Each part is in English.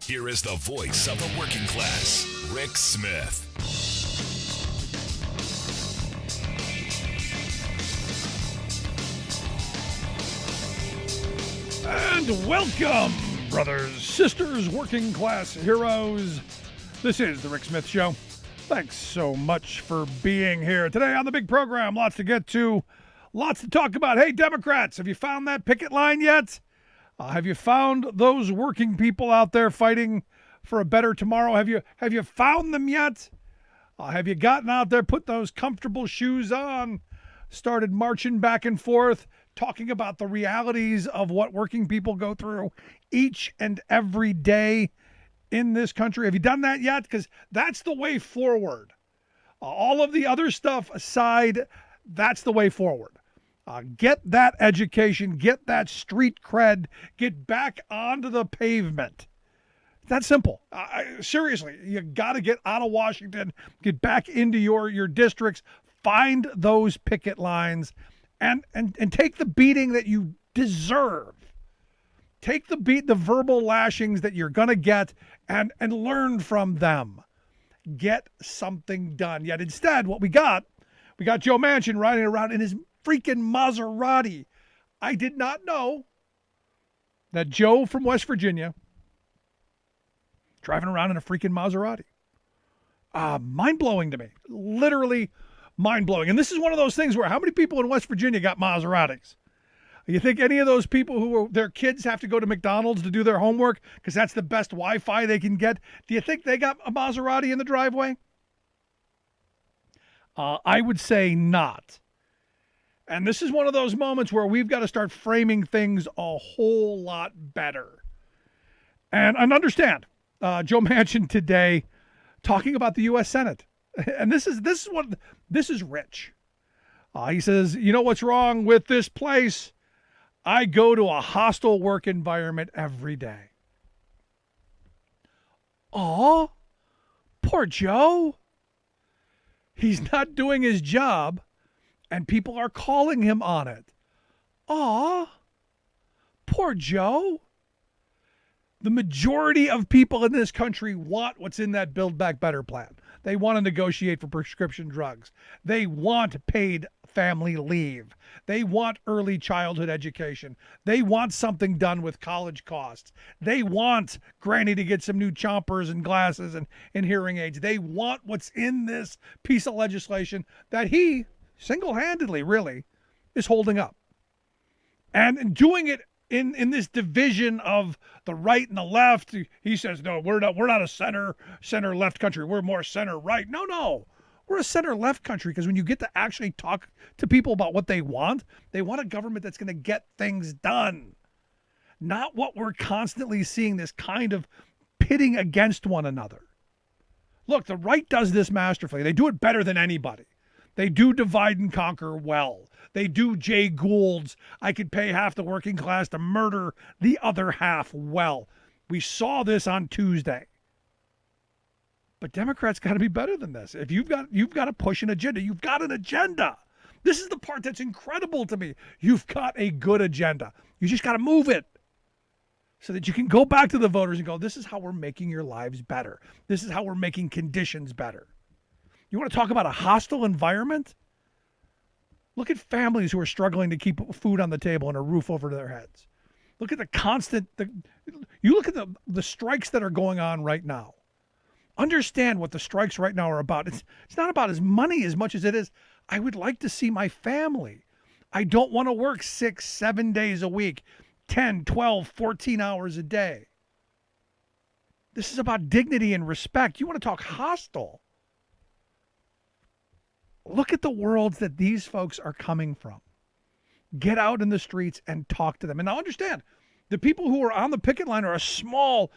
Here is the voice of the working class, Rick Smith. And welcome, brothers, sisters, working class heroes. This is the Rick Smith Show. Thanks so much for being here today on the big program. Lots to get to, lots to talk about. Hey, Democrats, have you found that picket line yet? Have you found those working people out there fighting for a better tomorrow? Have you found them yet? Have you gotten out there, put those comfortable shoes on, started marching back and forth, talking about the realities of what working people go through each and every day in this country? Have you done that yet? Because that's the way forward. All of the other stuff aside, that's the way forward. Get that education, get that street cred, get back onto the pavement. That's simple. Seriously, you got to get out of Washington, get back into your districts, find those picket lines, and take the beating that you deserve. Take the verbal lashings that you're going to get and learn from them. Get something done. Yet instead, what we got Joe Manchin riding around in his freaking Maserati. I did not know that Joe from West Virginia driving around in a freaking Maserati. Mind-blowing to me. Literally mind-blowing. And this is one of those things where how many people in West Virginia got Maseratis? You think any of those people their kids have to go to McDonald's to do their homework because that's the best Wi-Fi they can get? Do you think they got a Maserati in the driveway? I would say not. And this is one of those moments where we've got to start framing things a whole lot better. And understand, Joe Manchin today talking about the U.S. Senate. And this is rich. He says, you know what's wrong with this place? I go to a hostile work environment every day. Aw, poor Joe. He's not doing his job, and people are calling him on it. Aw, poor Joe. The majority of people in this country want what's in that Build Back Better plan. They want to negotiate for prescription drugs. They want paid family leave. They want early childhood education. They want something done with college costs. They want Granny to get some new chompers and glasses and hearing aids. They want what's in this piece of legislation that he single-handedly really is holding up. And doing it in this division of the right and the left. He says, no, we're not a center left country. We're more center right. No. We're a center left country because when you get to actually talk to people about what they want a government that's going to get things done. Not what we're constantly seeing, this kind of pitting against one another. Look, the right does this masterfully. They do it better than anybody. They do divide and conquer well. They do Jay Gould's, I could pay half the working class to murder the other half well. We saw this on Tuesday. But Democrats got to be better than this. If you've got to push an agenda. You've got an agenda. This is the part that's incredible to me. You've got a good agenda. You just got to move it so that you can go back to the voters and go, this is how we're making your lives better. This is how we're making conditions better. You want to talk about a hostile environment? Look at families who are struggling to keep food on the table and a roof over their heads. Look at you look at the strikes that are going on right now. Understand what the strikes right now are about. It's not about his money as much as it is, I would like to see my family. I don't want to work 6, 7 days a week, 10, 12, 14 hours a day. This is about dignity and respect. You want to talk hostile? Look at the worlds that these folks are coming from. Get out in the streets and talk to them. And now understand, the people who are on the picket line are a small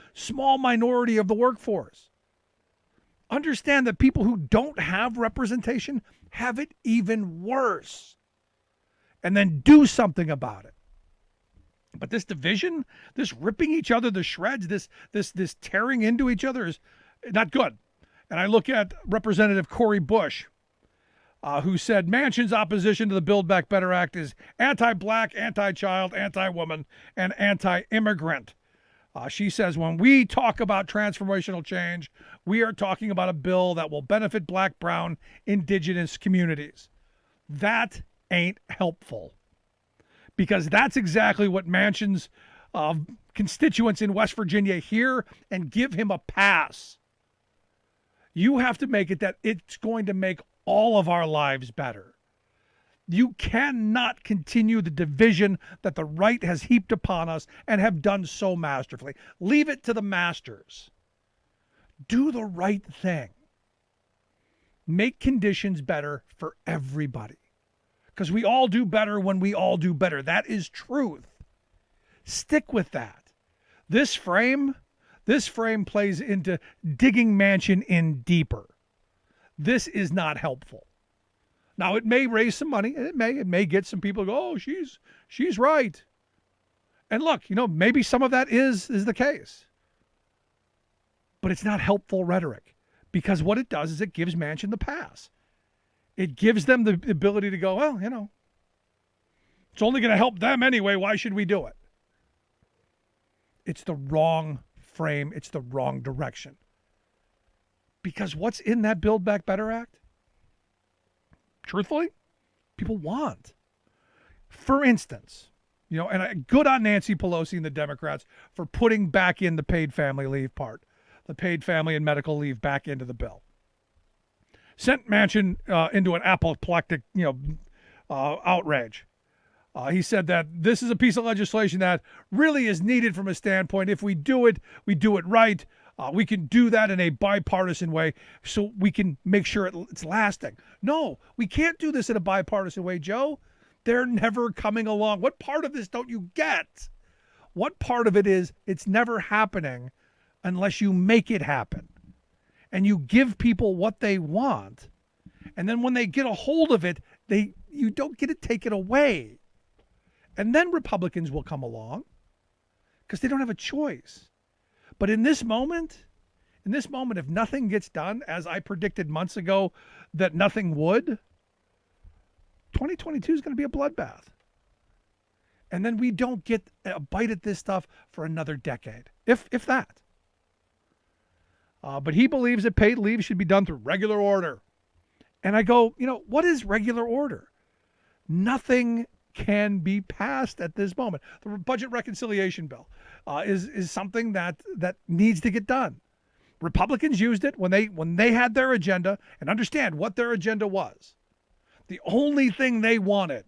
minority of the workforce. Understand that people who don't have representation have it even worse. And then do something about it. But this division, this ripping each other to shreds, this tearing into each other is not good. And I look at Representative Cori Bush, who said Manchin's opposition to the Build Back Better Act is anti-black, anti-child, anti-woman, and anti-immigrant. She says, when we talk about transformational change, we are talking about a bill that will benefit Black, Brown, Indigenous communities. That ain't helpful, because that's exactly what Manchin's constituents in West Virginia hear and give him a pass. You have to make it that it's going to make all of our lives better. You cannot continue the division that the right has heaped upon us and have done so masterfully. Leave it to the masters. Do the right thing. Make conditions better for everybody. Because we all do better when we all do better. That is truth. Stick with that. This frame plays into digging Manchin in deeper. This is not helpful. Now, it may raise some money, and it may get some people to go, oh, she's right. And look, maybe some of that is the case. But it's not helpful rhetoric, because what it does is it gives Manchin the pass. It gives them the ability to go, well, it's only going to help them anyway. Why should we do it? It's the wrong frame. It's the wrong direction. Because what's in that Build Back Better Act? Truthfully, people want. For instance, and good on Nancy Pelosi and the Democrats for putting back in the paid family leave part, the paid family and medical leave back into the bill. Sent Manchin into an apoplectic, outrage. He said that this is a piece of legislation that really is needed from a standpoint. If we do it right. We can do that in a bipartisan way so we can make sure it's lasting. No, we can't do this in a bipartisan way, Joe. They're never coming along. What part of this don't you get? What part of it is it's never happening unless you make it happen and you give people what they want. And then when they get a hold of it, you don't get to take it away. And then Republicans will come along because they don't have a choice. But in this moment, if nothing gets done, as I predicted months ago that nothing would, 2022 is going to be a bloodbath. And then we don't get a bite at this stuff for another decade, if that. But he believes that paid leave should be done through regular order. And I go, what is regular order? Nothing can be passed at this moment. The budget reconciliation bill is something that needs to get done. Republicans used it when they had their agenda, and understand what their agenda was. The only thing they wanted,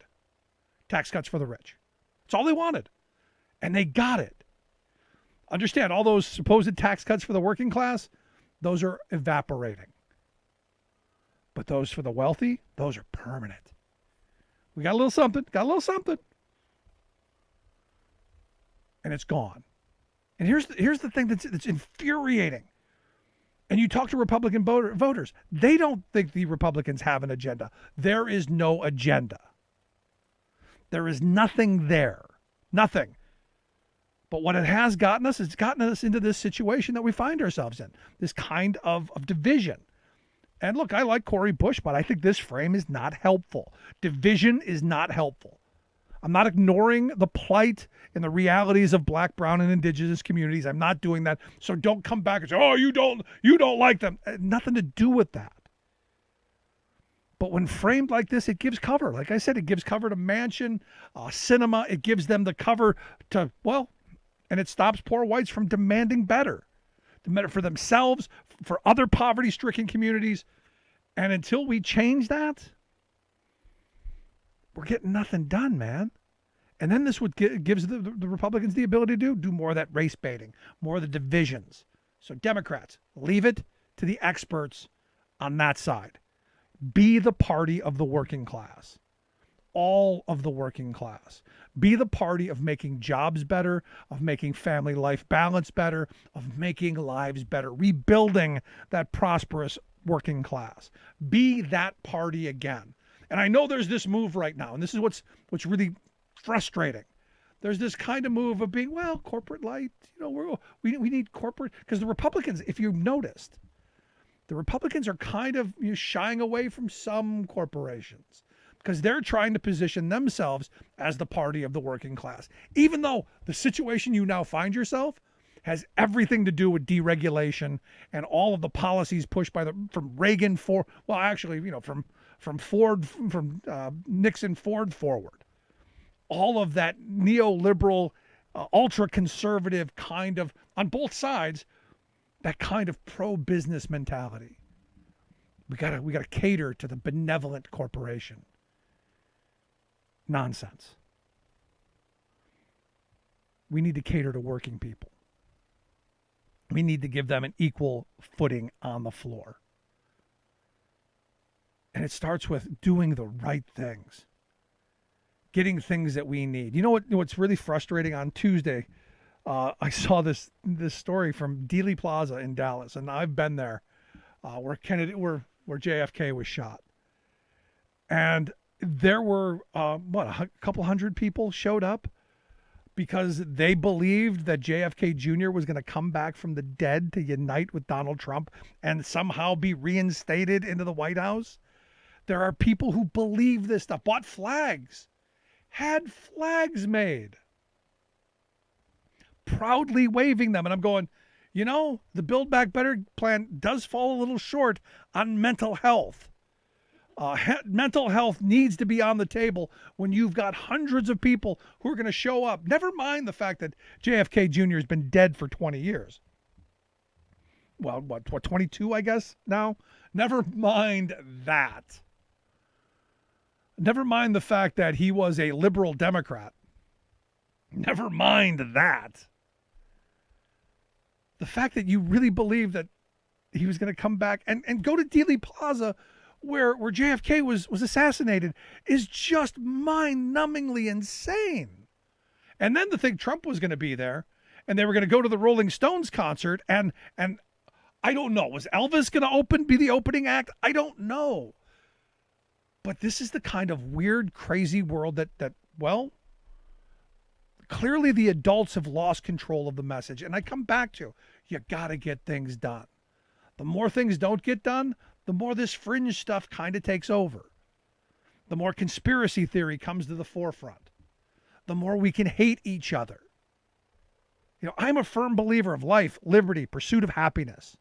tax cuts for the rich. That's all they wanted. And they got it. Understand, all those supposed tax cuts for the working class, those are evaporating. But those for the wealthy, those are permanent. We got a little something, and it's gone. And here's the thing that's infuriating. And you talk to Republican voters, they don't think the Republicans have an agenda. There is no agenda. There is nothing there. Nothing. But what it has gotten us, it's gotten us into this situation that we find ourselves in, this kind of division. And look, I like Cori Bush, but I think this frame is not helpful. Division is not helpful. I'm not ignoring the plight and the realities of Black, Brown, and Indigenous communities. I'm not doing that. So don't come back and say, oh, you don't like them. Nothing to do with that. But when framed like this, it gives cover. Like I said, it gives cover to Manchin, cinema. It gives them the cover to, and it stops poor whites from demanding better for themselves, for other poverty-stricken communities. And until we change that, we're getting nothing done, man. And then this gives the Republicans the ability to do more of that race baiting, more of the divisions. So Democrats, leave it to the experts on that side. Be the party of the working class. All of the working class. Be the party of making jobs better, of making family life balance better, of making lives better, rebuilding that prosperous working class. Be that party again. And I know there's this move right now, and this is what's really frustrating. There's this kind of move of being, corporate light, we need corporate, because the Republicans, if you've noticed, the Republicans are kind of shying away from some corporations because they're trying to position themselves as the party of the working class. Even though the situation you now find yourself has everything to do with deregulation and all of the policies pushed by from Reagan from Nixon Ford forward. All of that neoliberal, ultra-conservative kind of, on both sides, that kind of pro-business mentality. We gotta cater to the benevolent corporation. Nonsense. We need to cater to working people. We need to give them an equal footing on the floor. And it starts with doing the right things. Getting things that we need. You know what's really frustrating? On Tuesday, I saw this story from Dealey Plaza in Dallas, and I've been there, where JFK was shot. And there were a couple hundred people showed up because they believed that JFK Jr. was going to come back from the dead to unite with Donald Trump and somehow be reinstated into the White House. There are people who believe this stuff, bought flags, had flags made, proudly waving them. And I'm going, the Build Back Better plan does fall a little short on mental health. Mental health needs to be on the table when you've got hundreds of people who are going to show up. Never mind the fact that JFK Jr. has been dead for 20 years. Well, what 22, I guess, now? Never mind that. Never mind the fact that he was a liberal Democrat. Never mind that. The fact that you really believe that he was going to come back and go to Dealey Plaza where JFK was assassinated is just mind-numbingly insane. And then to think Trump was going to be there and they were going to go to the Rolling Stones concert and I don't know, was Elvis going to be the opening act? I don't know. But this is the kind of weird, crazy world that clearly the adults have lost control of the message. And I come back to, you got to get things done. The more things don't get done, the more this fringe stuff kind of takes over. The more conspiracy theory comes to the forefront. The more we can hate each other. I'm a firm believer of life, liberty, pursuit of happiness.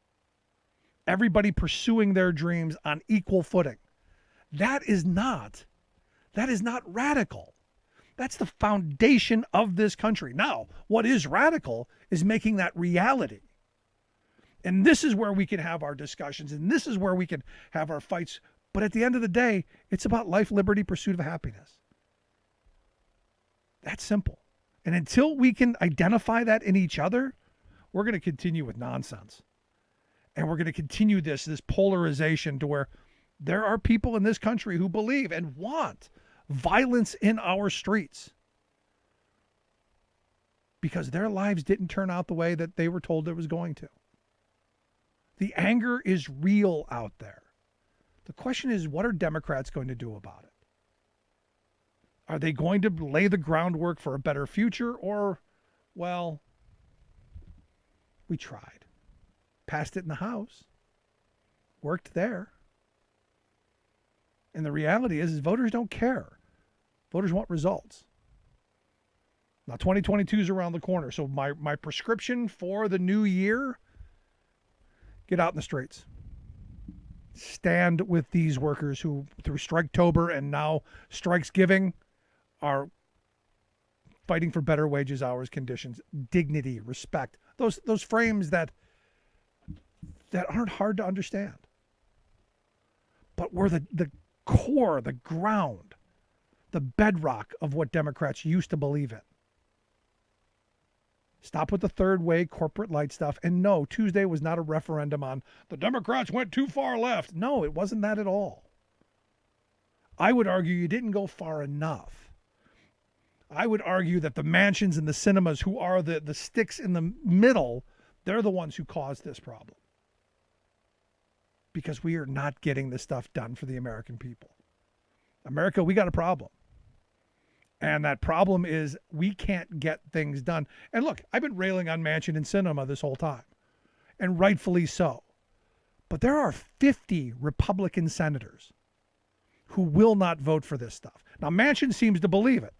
Everybody pursuing their dreams on equal footing. That is not radical. That's the foundation of this country. Now, what is radical is making that reality. And this is where we can have our discussions, and this is where we can have our fights. But at the end of the day, it's about life, liberty, pursuit of happiness. That's simple. And until we can identify that in each other, we're going to continue with nonsense. And we're going to continue this polarization to where there are people in this country who believe and want violence in our streets because their lives didn't turn out the way that they were told it was going to. The anger is real out there. The question is, what are Democrats going to do about it? Are they going to lay the groundwork for a better future? Or, well, we tried. Passed it in the House. Worked there. And the reality is voters don't care. Voters want results. Now, 2022 is around the corner. So my prescription for the new year, get out in the streets. Stand with these workers who, through Striketober and now Strikesgiving, are fighting for better wages, hours, conditions, dignity, respect. Those frames that aren't hard to understand. But we're the core, the ground, the bedrock of what Democrats used to believe in. Stop with the third way corporate light stuff. And no, Tuesday was not a referendum on the Democrats went too far left. No, it wasn't that at all. I would argue you didn't go far enough. I would argue that the mansions and the cinemas, who are the sticks in the middle, they're the ones who caused this problem. Because we are not getting this stuff done for the American people. America, we got a problem. And that problem is we can't get things done. And look, I've been railing on Manchin and Sinema this whole time, and rightfully so. But there are 50 Republican senators who will not vote for this stuff. Now, Manchin seems to believe it.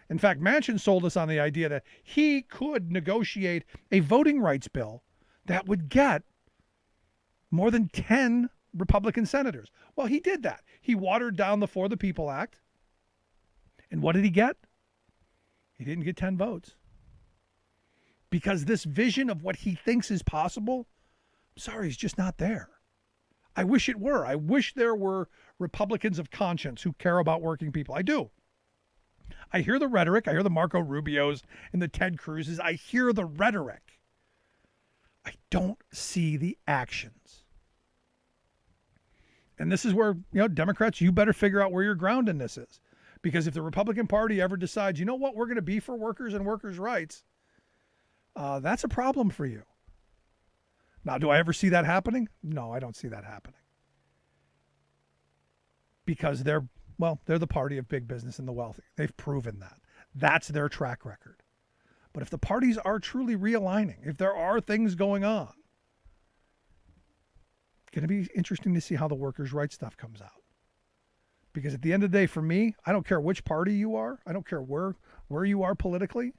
In fact, Manchin sold us on the idea that he could negotiate a voting rights bill that would get more than 10 Republican senators. Well, he did that. He watered down the For the People Act. And what did he get? He didn't get 10 votes. Because this vision of what he thinks is possible, I'm sorry, is just not there. I wish it were. I wish there were Republicans of conscience who care about working people. I do. I hear the rhetoric. I hear the Marco Rubios and the Ted Cruzes. I hear the rhetoric. I don't see the actions. And this is where, Democrats, you better figure out where your ground in this is. Because if the Republican Party ever decides, you know what, we're going to be for workers and workers' rights, that's a problem for you. Now, do I ever see that happening? No, I don't see that happening. Because they're the party of big business and the wealthy. They've proven that. That's their track record. But if the parties are truly realigning, if there are things going on, it's going to be interesting to see how the workers' rights stuff comes out. Because at the end of the day, for me, I don't care which party you are. I don't care where you are politically.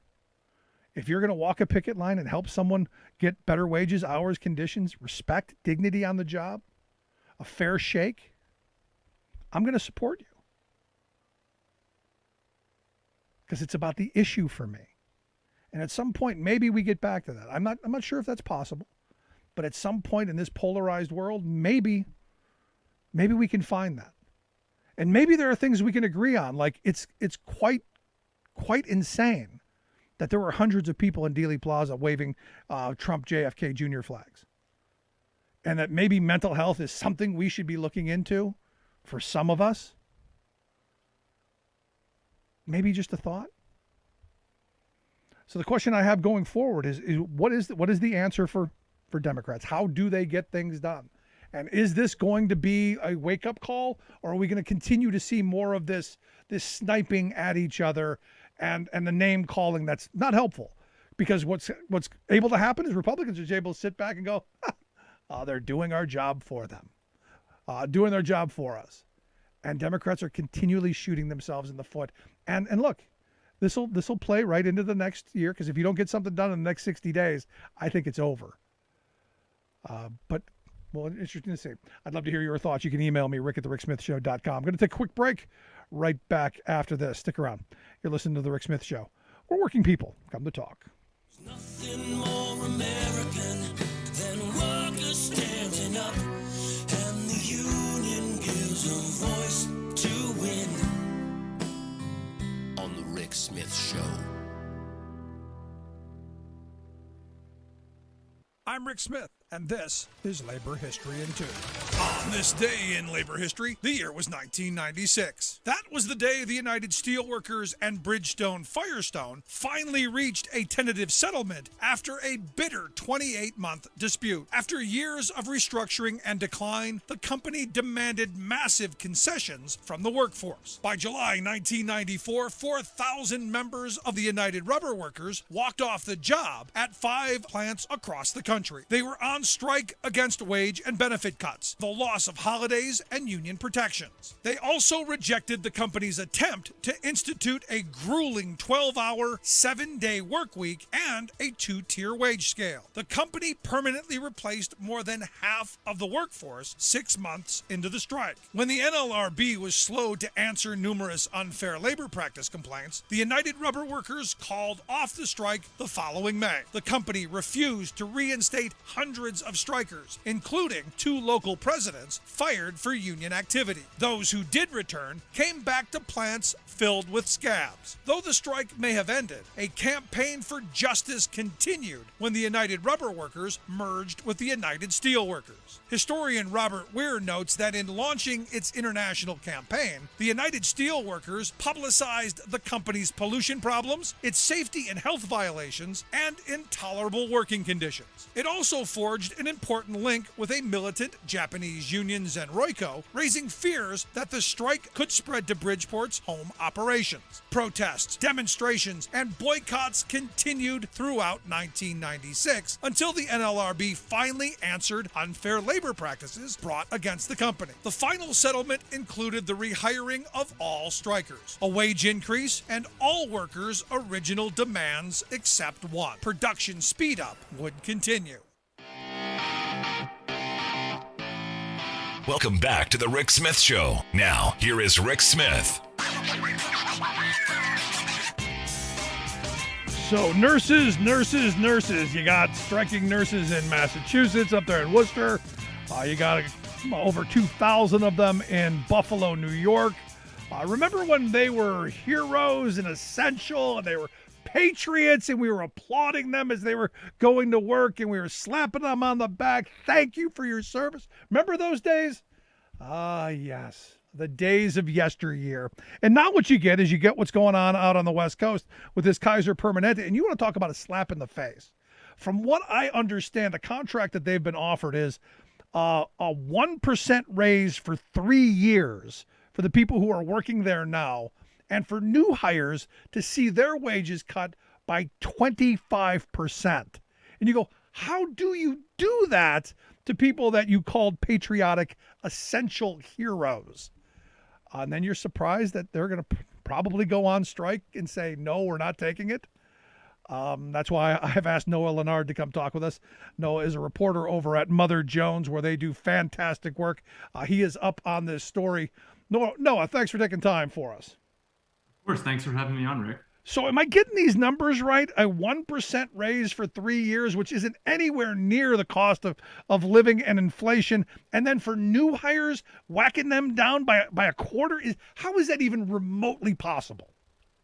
If you're going to walk a picket line and help someone get better wages, hours, conditions, respect, dignity on the job, a fair shake, I'm going to support you. Because it's about the issue for me. And at some point, maybe we get back to that. I'm not sure if that's possible. But at some point in this polarized world, maybe we can find that. And maybe there are things we can agree on. Like it's quite insane that there were hundreds of people in Dealey Plaza waving Trump JFK Jr. flags. And that maybe mental health is something we should be looking into for some of us. Maybe just a thought. So the question I have going forward is what is the answer for Democrats? How do they get things done? And is this going to be a wake-up call, or are we going to continue to see more of this sniping at each other and the name calling that's not helpful? Because what's able to happen is Republicans are able to sit back and go, they're doing our job for them, doing their job for us. And Democrats are continually shooting themselves in the foot. And look, this will play right into the next year, because if you don't get something done in the next 60 days, I think it's over. Well, interesting to see. I'd love to hear your thoughts. You can email me, rick@thericksmithshow.com. I'm going to take a quick break right back after this. Stick around. You're listening to The Rick Smith Show, where working people come to talk. There's nothing more American than workers standing up, and the union gives a voice to win. On The Rick Smith Show. I'm Rick Smith, and this is Labor History in 2. On this day in labor history, the year was 1996. That was the day the United Steelworkers and Bridgestone Firestone finally reached a tentative settlement after a bitter 28-month dispute. After years of restructuring and decline, the company demanded massive concessions from the workforce. By July 1994, 4,000 members of the United Rubber Workers walked off the job at 5 plants across the country. They were on strike against wage and benefit cuts, the loss of holidays and union protections. They also rejected the company's attempt to institute a grueling 12-hour, 7-day work week and a 2-tier wage scale. The company permanently replaced more than half of the workforce 6 months into the strike. When the NLRB was slow to answer numerous unfair labor practice complaints, the United Rubber Workers called off the strike the following May. The company refused to reinstate hundreds of strikers, including 2 local presidents fired for union activity. Those who did return came back to plants filled with scabs. Though the strike may have ended, a campaign for justice continued when the United Rubber Workers merged with the United Steelworkers. Historian Robert Weir notes that in launching its international campaign, the United Steelworkers publicized the company's pollution problems, its safety and health violations, and intolerable working conditions. It also forged forged an important link with a militant Japanese union Zenroiko, raising fears that the strike could spread to Bridgeport's home operations. Protests, demonstrations, and boycotts continued throughout 1996 until the NLRB finally answered unfair labor practices brought against the company. The final settlement included the rehiring of all strikers, a wage increase, and all workers' original demands except one. Production speed up would continue. Welcome back to the Rick Smith Show. Now, here is Rick Smith. So nurses. You got striking nurses in Massachusetts, up there in Worcester. You got over 2,000 of them in Buffalo, New York. Remember when they were heroes and essential, and they were patriots, and we were applauding them as they were going to work, and we were slapping them on the back. Thank you for your service. Remember those days? Yes. The days of yesteryear. And now what you get is you get what's going on out on the West Coast with this Kaiser Permanente. And you want to talk about a slap in the face. From what I understand, the contract that they've been offered is a 1% raise for 3 years for the people who are working there now, and for new hires to see their wages cut by 25%. And you go, how do you do that to people that you called patriotic, essential heroes? And then you're surprised that they're going to probably go on strike and say, no, we're not taking it. That's why I have asked Noah Lanard to come talk with us. Noah is a reporter over at Mother Jones, where they do fantastic work. He is up on this story. Noah, thanks for taking time for us. Of course. Thanks for having me on, Rick. So am I getting these numbers right? A 1% raise for 3 years, which isn't anywhere near the cost of living and inflation. And then for new hires, whacking them down by a quarter. How is that even remotely possible?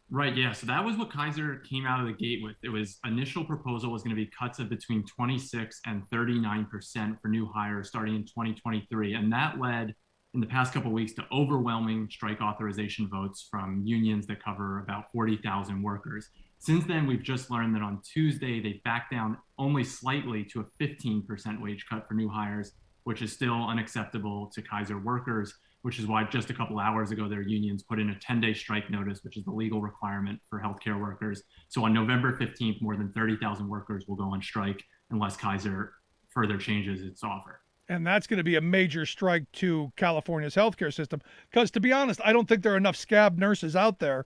Right. Yeah. So that was what Kaiser came out of the gate with. It was initial proposal was going to be cuts of between 26 and 39% for new hires starting in 2023. And that led in the past couple of weeks to overwhelming strike authorization votes from unions that cover about 40,000 workers. Since then, we've just learned that on Tuesday, they backed down only slightly to a 15% wage cut for new hires, which is still unacceptable to Kaiser workers, which is why just a couple hours ago, their unions put in a 10-day strike notice, which is the legal requirement for healthcare workers. So on November 15th, more than 30,000 workers will go on strike unless Kaiser further changes its offer. And that's going to be a major strike to California's healthcare system. Because to be honest, I don't think there are enough scab nurses out there,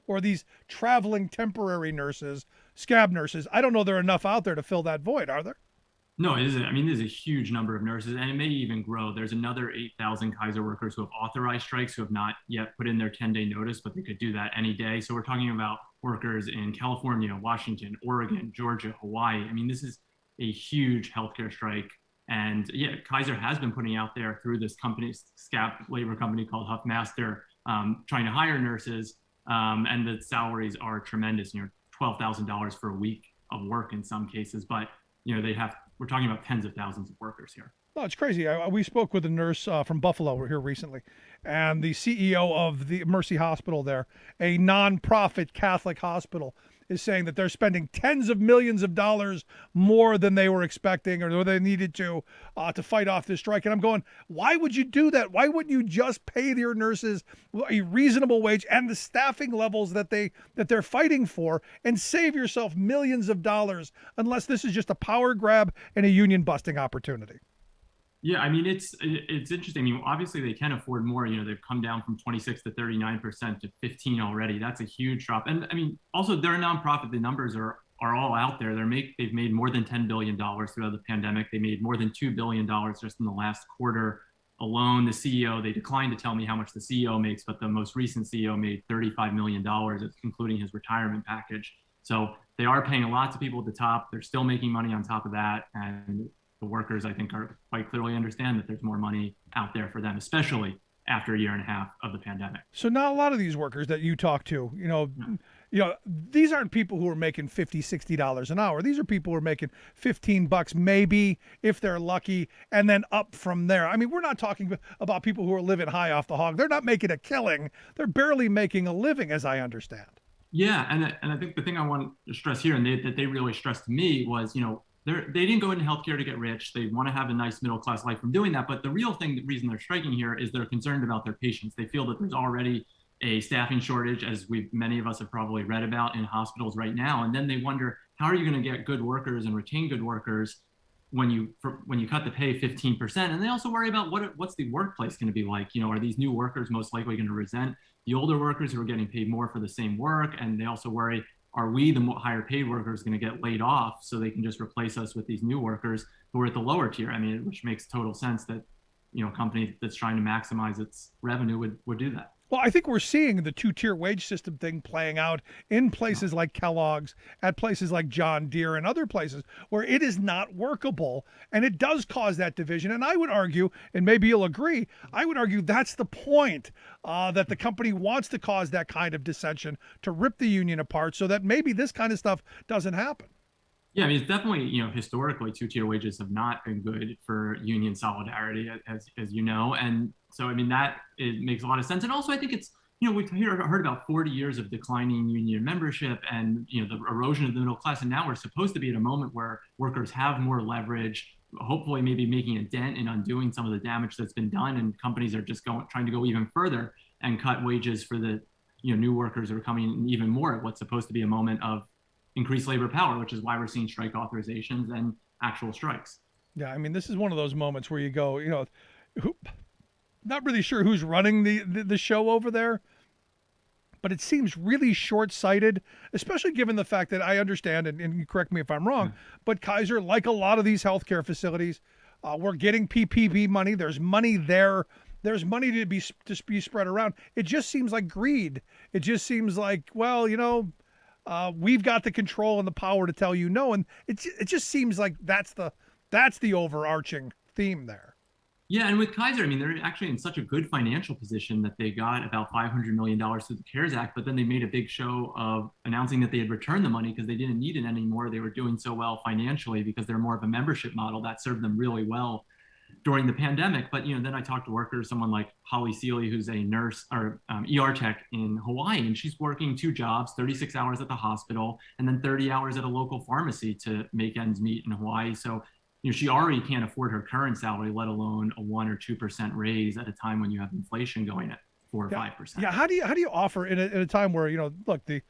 or these traveling temporary nurses, scab nurses. I don't know there are enough out there to fill that void, are there? No, it isn't. I mean, there's a huge number of nurses, and it may even grow. There's another 8,000 Kaiser workers who have authorized strikes who have not yet put in their 10-day notice, but they could do that any day. So we're talking about workers in California, Washington, Oregon, Georgia, Hawaii. I mean, this is a huge healthcare strike. And yeah, Kaiser has been putting out there through this company, scab labor company called Huffmaster, trying to hire nurses, and the salaries are tremendous. $12,000 for a week of work in some cases, but we're talking about tens of thousands of workers here. No, it's crazy. We spoke with a nurse from Buffalo here recently, and the CEO of the Mercy Hospital there, a nonprofit Catholic hospital, is saying that they're spending tens of millions of dollars more than they were expecting or they needed to fight off this strike. And I'm going, why would you do that? Why wouldn't you just pay your nurses a reasonable wage and the staffing levels that they're fighting for, and save yourself millions of dollars, unless this is just a power grab and a union busting opportunity? Yeah, I mean, it's interesting. I mean, obviously they can afford more. They've come down from 26 to 39% to 15 already. That's a huge drop. And I mean, also they're a nonprofit. The numbers are all out there. They've made more than $10 billion throughout the pandemic. They made more than $2 billion just in the last quarter alone. The CEO, they declined to tell me how much the CEO makes, but the most recent CEO made $35 million, including his retirement package. So they are paying lots of people at the top. They're still making money on top of that. And the workers, I think, are quite clearly understand that there's more money out there for them, especially after a year and a half of the pandemic. So now a lot of these workers that you talk to, these aren't people who are making $50, $60 an hour. These are people who are making $15 maybe, if they're lucky, and then up from there. I mean, we're not talking about people who are living high off the hog. They're not making a killing. They're barely making a living, as I understand. Yeah, and I think the thing I want to stress here, and that they really stressed to me, was, they didn't go into healthcare to get rich. They want to have a nice middle class life from doing that. But the real thing, the reason they're striking here is they're concerned about their patients. They feel that there's already a staffing shortage, as many of us have probably read about in hospitals right now. And then they wonder, how are you going to get good workers and retain good workers when you cut the pay 15%? And they also worry about what's the workplace going to be like. Are these new workers most likely going to resent the older workers who are getting paid more for the same work? And they also worry, are we, the higher paid workers, going to get laid off so they can just replace us with these new workers who are at the lower tier? I mean, which makes total sense that, a company that's trying to maximize its revenue would do that. Well, I think we're seeing the two-tier wage system thing playing out in places like Kellogg's, at places like John Deere, and other places where it is not workable, and it does cause that division. And I would argue, and maybe you'll agree, I would argue that's the point, that the company wants to cause that kind of dissension, to rip the union apart, so that maybe this kind of stuff doesn't happen. Yeah, I mean, it's definitely, historically, two-tier wages have not been good for union solidarity, as you know. And so, I mean, it makes a lot of sense. And also, I think it's, we've heard about 40 years of declining union membership and, the erosion of the middle class. And now we're supposed to be at a moment where workers have more leverage, hopefully maybe making a dent in undoing some of the damage that's been done. And companies are just trying to go even further and cut wages for the, new workers who are coming in even more at what's supposed to be a moment of increased labor power, which is why we're seeing strike authorizations and actual strikes. Yeah, I mean, this is one of those moments where you go, not really sure who's running the show over there, but it seems really short-sighted, especially given the fact that I understand, and you correct me if I'm wrong, but Kaiser, like a lot of these healthcare facilities, we're getting PPP money. There's money there. There's money to be spread around. It just seems like greed. It just seems like, well, we've got the control and the power to tell you no, and it just seems like that's the overarching theme there. Yeah, and with Kaiser, I mean, they're actually in such a good financial position that they got about $500 million through the CARES Act, but then they made a big show of announcing that they had returned the money because they didn't need it anymore. They were doing so well financially because they're more of a membership model that served them really well during the pandemic. But then I talked to workers, someone like Holly Seeley, who's a nurse or ER tech in Hawaii, and she's working 2 jobs, 36 hours at the hospital, and then 30 hours at a local pharmacy to make ends meet in Hawaii. So she already can't afford her current salary, let alone a 1 or 2% raise at a time when you have inflation going at 4 or 5%. Yeah, how do you offer in a time where look, the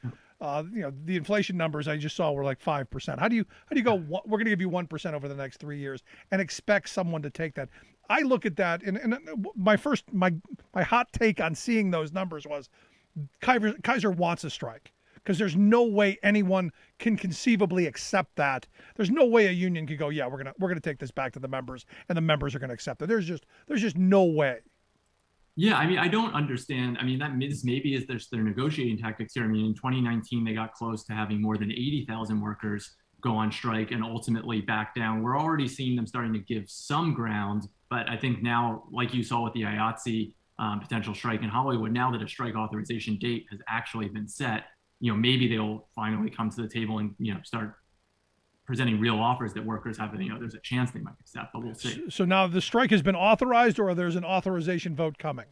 inflation numbers I just saw were like 5%. How do you go? We're going to give you 1% over the next 3 years and expect someone to take that? I look at that, and my hot take on seeing those numbers was Kaiser wants a strike, because there's no way anyone can conceivably accept that. There's no way a union could go, yeah, we're gonna take this back to the members, and the members are gonna accept it. There's just no way. Yeah, I mean, I don't understand. I mean, this maybe is their negotiating tactics here. I mean, in 2019, they got close to having more than 80,000 workers go on strike and ultimately back down. We're already seeing them starting to give some ground, but I think now, like you saw with the IATSE potential strike in Hollywood, now that a strike authorization date has actually been set, maybe they'll finally come to the table and, start presenting real offers that workers have, there's a chance they might accept, but we'll see. So now the strike has been authorized, or there's an authorization vote coming?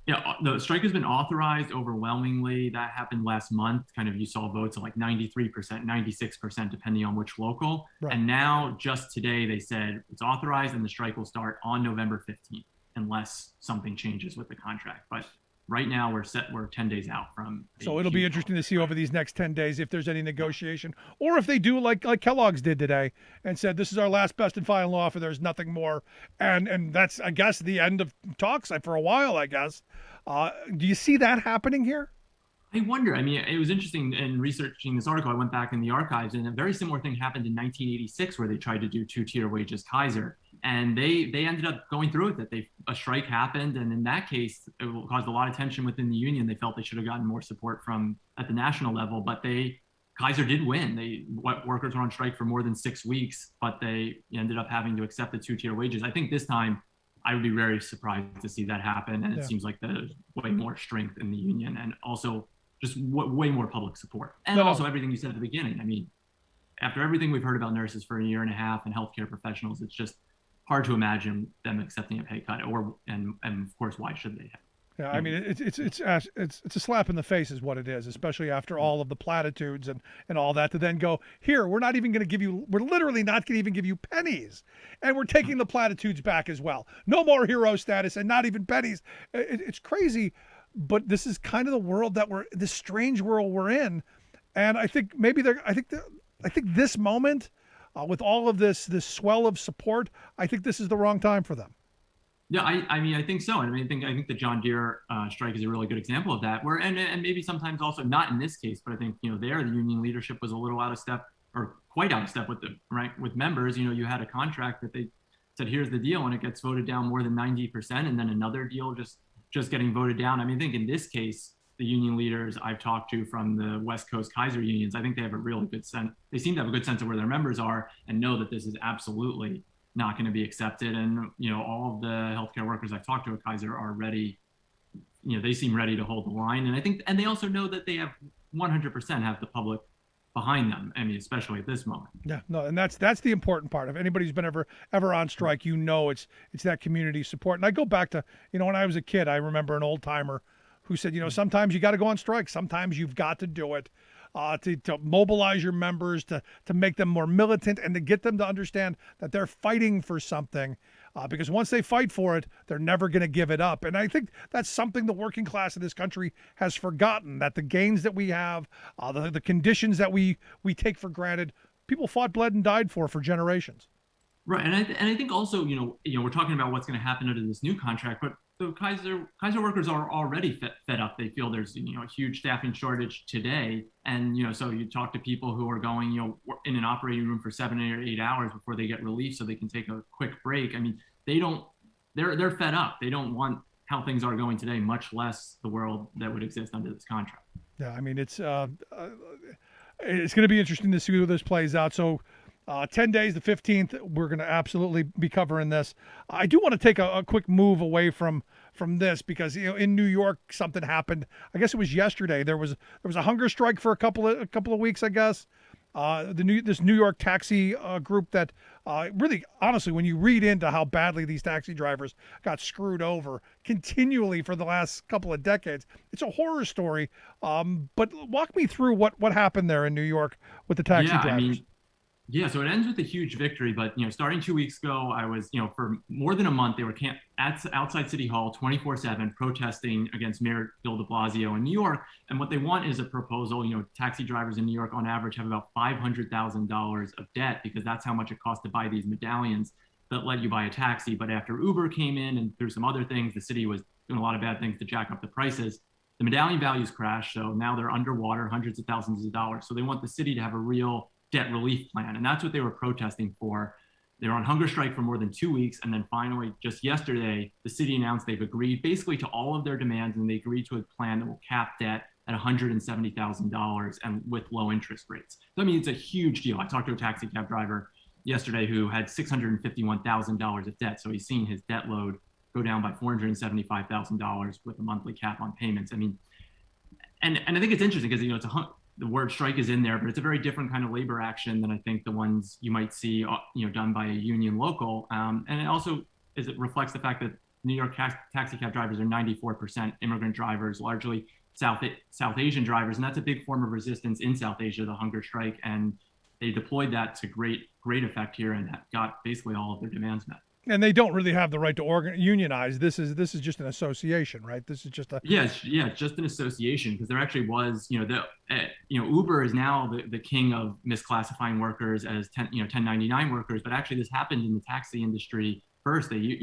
Yeah, the strike has been authorized overwhelmingly. That happened last month. Kind of, you saw votes of like 93%, 96%, depending on which local. Right. And now, just today, they said it's authorized and the strike will start on November 15th, unless something changes with the contract. But right now, we're 10 days out from. So it'll be interesting to see over these next 10 days if there's any negotiation, or if they do like Kellogg's did today and said, this is our last best and final offer, there's nothing more. And that's, I guess, the end of talks for a while, I guess. Do you see that happening here? I wonder. I mean, it was interesting in researching this article. I went back in the archives, and a very similar thing happened in 1986, where they tried to do 2-tier wages Kaiser. And they ended up going through with it. A strike happened, and in that case, it caused a lot of tension within the union. They felt they should have gotten more support at the national level, but Kaiser did win. Workers were on strike for more than 6 weeks, but they ended up having to accept the 2-tier wages. I think this time, I would be very surprised to see that happen, and it seems like there's way more strength in the union, and also just way more public support. And also everything you said at the beginning. I mean, after everything we've heard about nurses for a year and a half and healthcare professionals, it's just hard to imagine them accepting a pay cut, and of course, why should they have? Yeah, I mean it's a slap in the face is what it is, especially after all of the platitudes and all that, to then go, here, we're literally not going to even give you pennies, and we're taking the platitudes back as well. No more hero status and not even pennies. It's crazy, but this is kind of the world this strange world we're in, and I think I think this moment, with all of this swell of support, I think this is the wrong time for them. Yeah, I mean, I think so. And I think the John Deere strike is a really good example of that. Where and maybe sometimes also not in this case, but I think the union leadership was a little out of step, or quite out of step with members. You had a contract that they said, here's the deal, and it gets voted down more than 90%, and then another deal just getting voted down. I mean, I think in this case, the union leaders I've talked to from the West Coast Kaiser unions, I think they have a really good sense. They seem to have a good sense of where their members are and know that this is absolutely not going to be accepted. And, all of the healthcare workers I've talked to at Kaiser are ready. They seem ready to hold the line. And they also know that they have 100% have the public behind them. I mean, especially at this moment. Yeah, no, and that's the important part. If anybody's been ever on strike, it's that community support. And I go back to, when I was a kid, I remember an old timer who said, sometimes you got to go on strike. Sometimes you've got to do it. To mobilize your members, to make them more militant, and to get them to understand that they're fighting for something, because once they fight for it, they're never going to give it up. And I think that's something the working class of this country has forgotten, that the gains that we have, the conditions that we take for granted, people fought, bled, and died for generations. Right, and I think also, we're talking about what's going to happen under this new contract, but the Kaiser workers are already fed up. They feel there's a huge staffing shortage today, and so you talk to people who are going in an operating room for 7 or 8 hours before they get relief, so they can take a quick break. I mean, they're fed up. They don't want how things are going today, much less the world that would exist under this contract. Yeah, I mean it's going to be interesting to see how this plays out. So. 10 days, the 15th, we're going to absolutely be covering this. I do want to take a quick move away from this, because in New York something happened. I guess it was yesterday. There was a hunger strike for a couple of weeks, I guess. This New York taxi group that really, honestly, when you read into how badly these taxi drivers got screwed over continually for the last couple of decades, it's a horror story. But walk me through what happened there in New York with the taxi drivers. Yeah, so it ends with a huge victory, but starting 2 weeks ago, I was, for more than a month, they were outside City Hall 24/7 protesting against Mayor Bill de Blasio in New York. And what they want is a proposal. Taxi drivers in New York on average have about $500,000 of debt, because that's how much it costs to buy these medallions that let you buy a taxi. But after Uber came in and through some other things, the city was doing a lot of bad things to jack up the prices. The medallion values crashed, so now they're underwater, hundreds of thousands of dollars. So they want the city to have a real debt relief plan, and that's what they were protesting for. They were on hunger strike for more than 2 weeks, and then finally, just yesterday, the city announced they've agreed basically to all of their demands, and they agreed to a plan that will cap debt at $170,000 and with low interest rates. So, I mean, it's a huge deal. I talked to a taxi cab driver yesterday who had $651,000 of debt, so he's seen his debt load go down by $475,000 with a monthly cap on payments. I mean, and I think it's interesting because the word strike is in there, but it's a very different kind of labor action than I think the ones you might see, done by a union local. And it also it reflects the fact that New York taxi cab drivers are 94% immigrant drivers, largely South Asian drivers, and that's a big form of resistance in South Asia, the hunger strike. And they deployed that to great effect here and got basically all of their demands met. And they don't really have the right to unionize. This is just an association, right? This is just a it's just an association, because there actually was, Uber is now the king of misclassifying workers as 1099 workers, but actually this happened in the taxi industry first. They,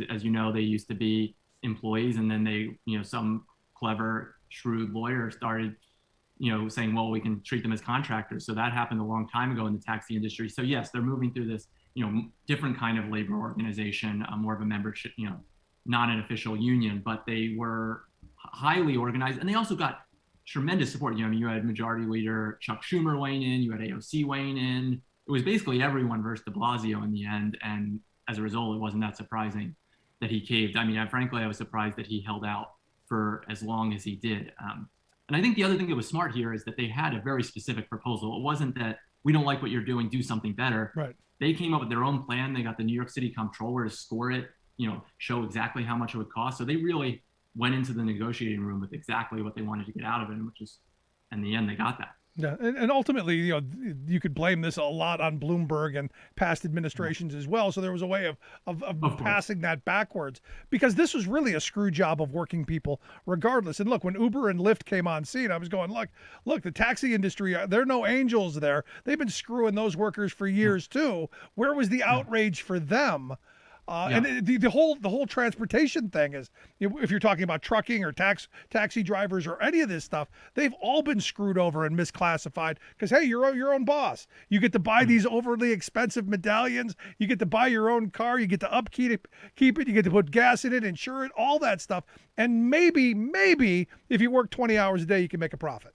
as they used to be employees, and then they, some clever, shrewd lawyer started, saying, well, we can treat them as contractors. So that happened a long time ago in the taxi industry. So yes, they're moving through this different kind of labor organization, more of a membership, not an official union, but they were highly organized, and they also got tremendous support. You had Majority Leader Chuck Schumer weighing in, you had AOC weighing in. It was basically everyone versus de Blasio in the end, and as a result, it wasn't that surprising that he caved. I mean, frankly, I was surprised that he held out for as long as he did. And I think the other thing that was smart here is that they had a very specific proposal. It wasn't that we don't like what you're doing, do something better. Right. They came up with their own plan. They got the New York City comptroller to score it, show exactly how much it would cost. So they really went into the negotiating room with exactly what they wanted to get out of it, which is, in the end, they got that. Yeah, and ultimately, you could blame this a lot on Bloomberg and past administrations as well. So there was a way of passing that backwards, because this was really a screw job of working people regardless. And look, when Uber and Lyft came on scene, I was going, look, the taxi industry, there are no angels there. They've been screwing those workers for years too. Where was the outrage for them? And the whole transportation thing is, if you're talking about trucking or taxi drivers or any of this stuff, they've all been screwed over and misclassified because, hey, you're your own boss. You get to buy these overly expensive medallions. You get to buy your own car. You get to upkeep it. You get to put gas in it, insure it, all that stuff. And maybe if you work 20 hours a day, you can make a profit.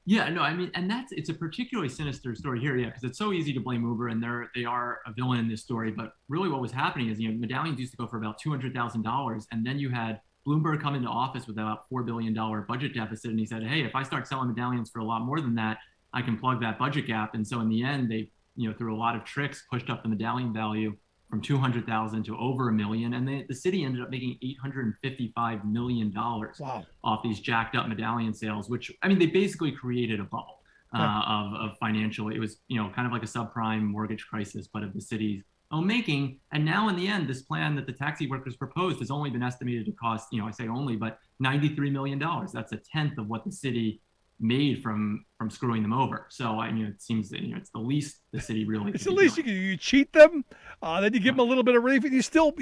Yeah, no, I mean, and it's a particularly sinister story here, because it's so easy to blame Uber, and they are a villain in this story. But really, what was happening is, medallions used to go for about $200,000, and then you had Bloomberg come into office with about $4 billion budget deficit, and he said, hey, if I start selling medallions for a lot more than that, I can plug that budget gap. And so in the end, they, through a lot of tricks, pushed up the medallion value from $200,000 to over $1 million, and the city ended up making $855 million off these jacked up medallion sales. Which, I mean, they basically created a bubble of financial. It was kind of like a subprime mortgage crisis, but of the city's own making. And now in the end, this plan that the taxi workers proposed has only been estimated to cost, I say only, but $93 million. That's a tenth of what the city made from screwing them over. So it seems that it's the least the city really. It's the least you cheat them, then you give them a little bit of relief, and you still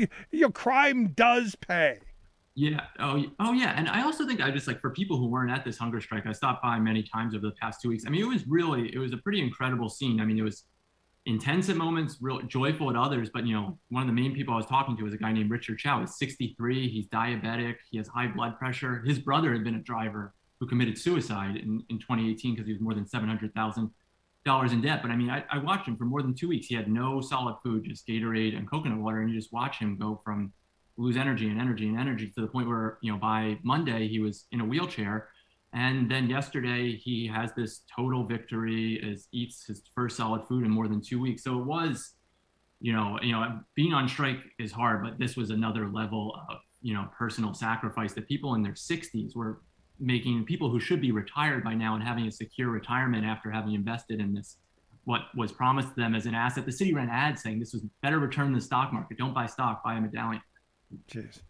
crime does pay. Yeah. Oh yeah. And I also think for people who weren't at this hunger strike, I stopped by many times over the past 2 weeks. I mean, it was a pretty incredible scene. I mean, it was intense at moments, real joyful at others. But one of the main people I was talking to was a guy named Richard Chow. He's 63. He's diabetic. He has high blood pressure. His brother had been a driver who committed suicide in 2018 because he was more than $700,000 in debt. But I mean, I watched him for more than 2 weeks. He had no solid food, just Gatorade and coconut water. And you just watch him go from lose energy to the point where, by Monday he was in a wheelchair. And then yesterday he has this total victory, eats his first solid food in more than 2 weeks. So it was, being on strike is hard, but this was another level of, personal sacrifice that people in their 60s were making, people who should be retired by now and having a secure retirement after having invested in this, what was promised to them as an asset. The city ran ads saying this was better return than the stock market. Don't buy stock, buy a medallion. Jeez.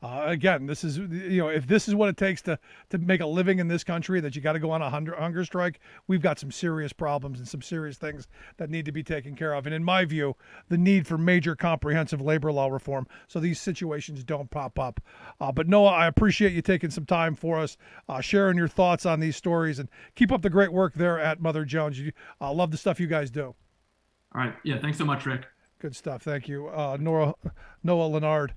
Again, this is, if this is what it takes to make a living in this country, that you got to go on a hunger strike, we've got some serious problems and some serious things that need to be taken care of. And in my view, the need for major comprehensive labor law reform so these situations don't pop up. But Noah, I appreciate you taking some time for us, sharing your thoughts on these stories, and keep up the great work there at Mother Jones. I love the stuff you guys do. All right. Yeah. Thanks so much, Rick. Good stuff. Thank you. Noah Lanard,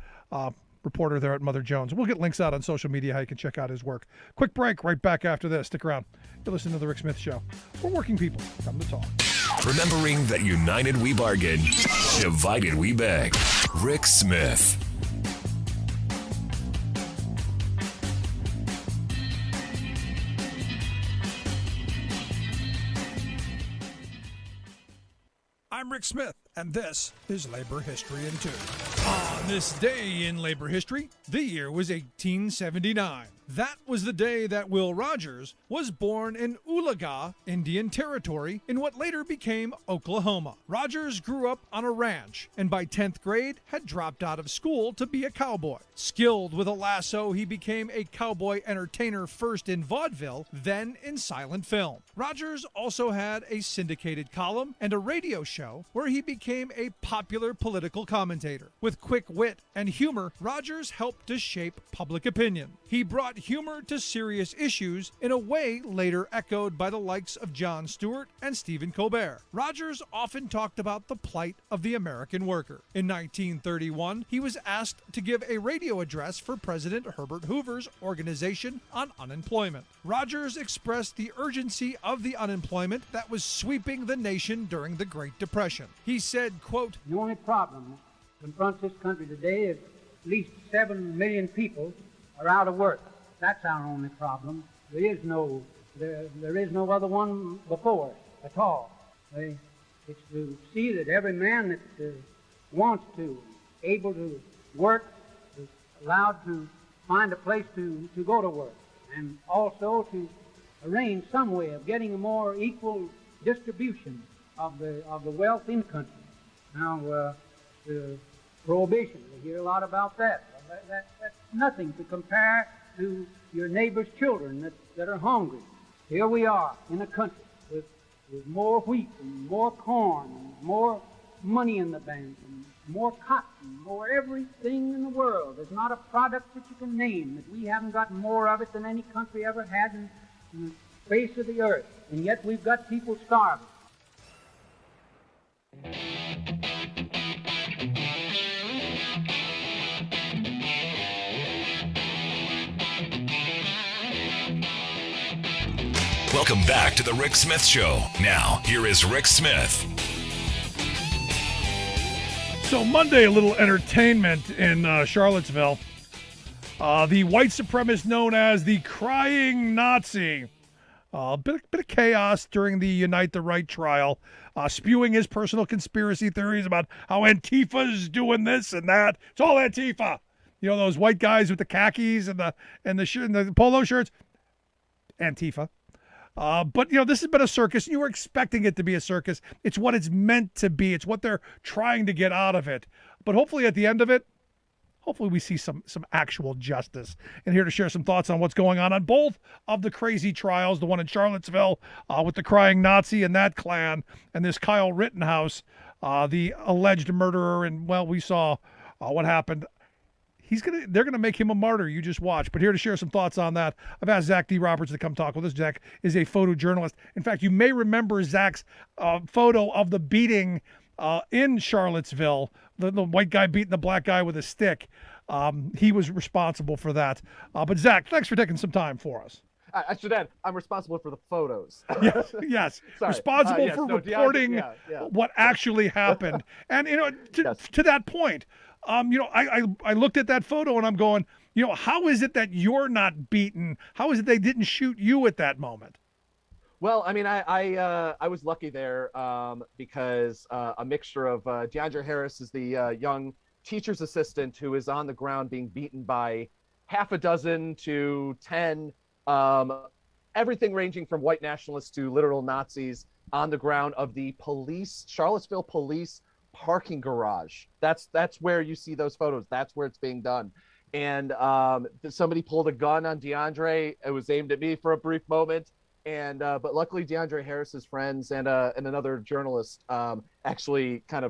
reporter there at Mother Jones. We'll get links out on social media how you can check out his work. Quick break right back after this. Stick around. You're listening to The Rick Smith Show. We're working people. Come to talk. Remembering that united we bargain, divided we beg. Rick Smith. I'm Rick Smith, and this is Labor History in 2. On this day in labor history, the year was 1879. That was the day that Will Rogers was born in Oologah, Indian Territory, in what later became Oklahoma. Rogers grew up on a ranch, and by 10th grade had dropped out of school to be a cowboy. Skilled with a lasso, he became a cowboy entertainer first in vaudeville, then in silent film. Rogers also had a syndicated column and a radio show where he became a popular political commentator. With quick wit and humor, Rogers helped to shape public opinion. He brought humor to serious issues in a way later echoed by the likes of Jon Stewart and Stephen Colbert. Rogers often talked about the plight of the American worker. In 1931, he was asked to give a radio address for President Herbert Hoover's Organization on Unemployment. Rogers expressed the urgency of the unemployment that was sweeping the nation during the Great Depression. He said, quote, "The only problem that confronts this country today is at least 7 million people are out of work. That's our only problem. There is no other one before at all. It's to see that every man that wants to, able to work, is allowed to find a place to go to work, and also to arrange some way of getting a more equal distribution of the wealth in country. Now, the prohibition, we hear a lot about that. Well, that's nothing to compare to your neighbor's children that are hungry. Here we are in a country with more wheat and more corn and more money in the bank and more cotton, more everything in the world. There's not a product that you can name that we haven't got more of it than any country ever had in the face of the earth. And yet we've got people starving. Welcome back to the Rick Smith Show. Now, here is Rick Smith. So Monday, a little entertainment in Charlottesville. The white supremacist known as the Crying Nazi. A bit of chaos during the Unite the Right trial, spewing his personal conspiracy theories about how Antifa's doing this and that. It's all Antifa. You know, those white guys with the khakis and the polo shirts? Antifa. But, you know, this has been a circus. You were expecting it to be a circus. It's what it's meant to be. It's what they're trying to get out of it. But hopefully at the end of it, hopefully we see some actual justice. And here to share some thoughts on what's going on both of the crazy trials, the one in Charlottesville with the Crying Nazi and that clan, and this Kyle Rittenhouse, the alleged murderer. And, well, we saw what happened. They're gonna make him a martyr. You just watch. But here to share some thoughts on that, I've asked Zach D. Roberts to come talk with us. Zach is a photojournalist. In fact, you may remember Zach's photo of the beating in Charlottesville, the white guy beating the black guy with a stick. He was responsible for that. But Zach, thanks for taking some time for us. I should add, I'm responsible for the photos. Yes. Sorry. Responsible for reporting what actually happened. And, you know, to that point, you know, I looked at that photo and I'm going, you know, how is it that you're not beaten? How is it they didn't shoot you at that moment? Well, I mean, I was lucky there because a mixture of DeAndre Harris is the young teacher's assistant who is on the ground being beaten by half a dozen to 10, everything ranging from white nationalists to literal Nazis on the ground of the Charlottesville police parking garage. That's where you see those photos. That's where it's being done. And somebody pulled a gun on DeAndre. It was aimed at me for a brief moment. And but luckily DeAndre Harris's friends and another journalist actually kind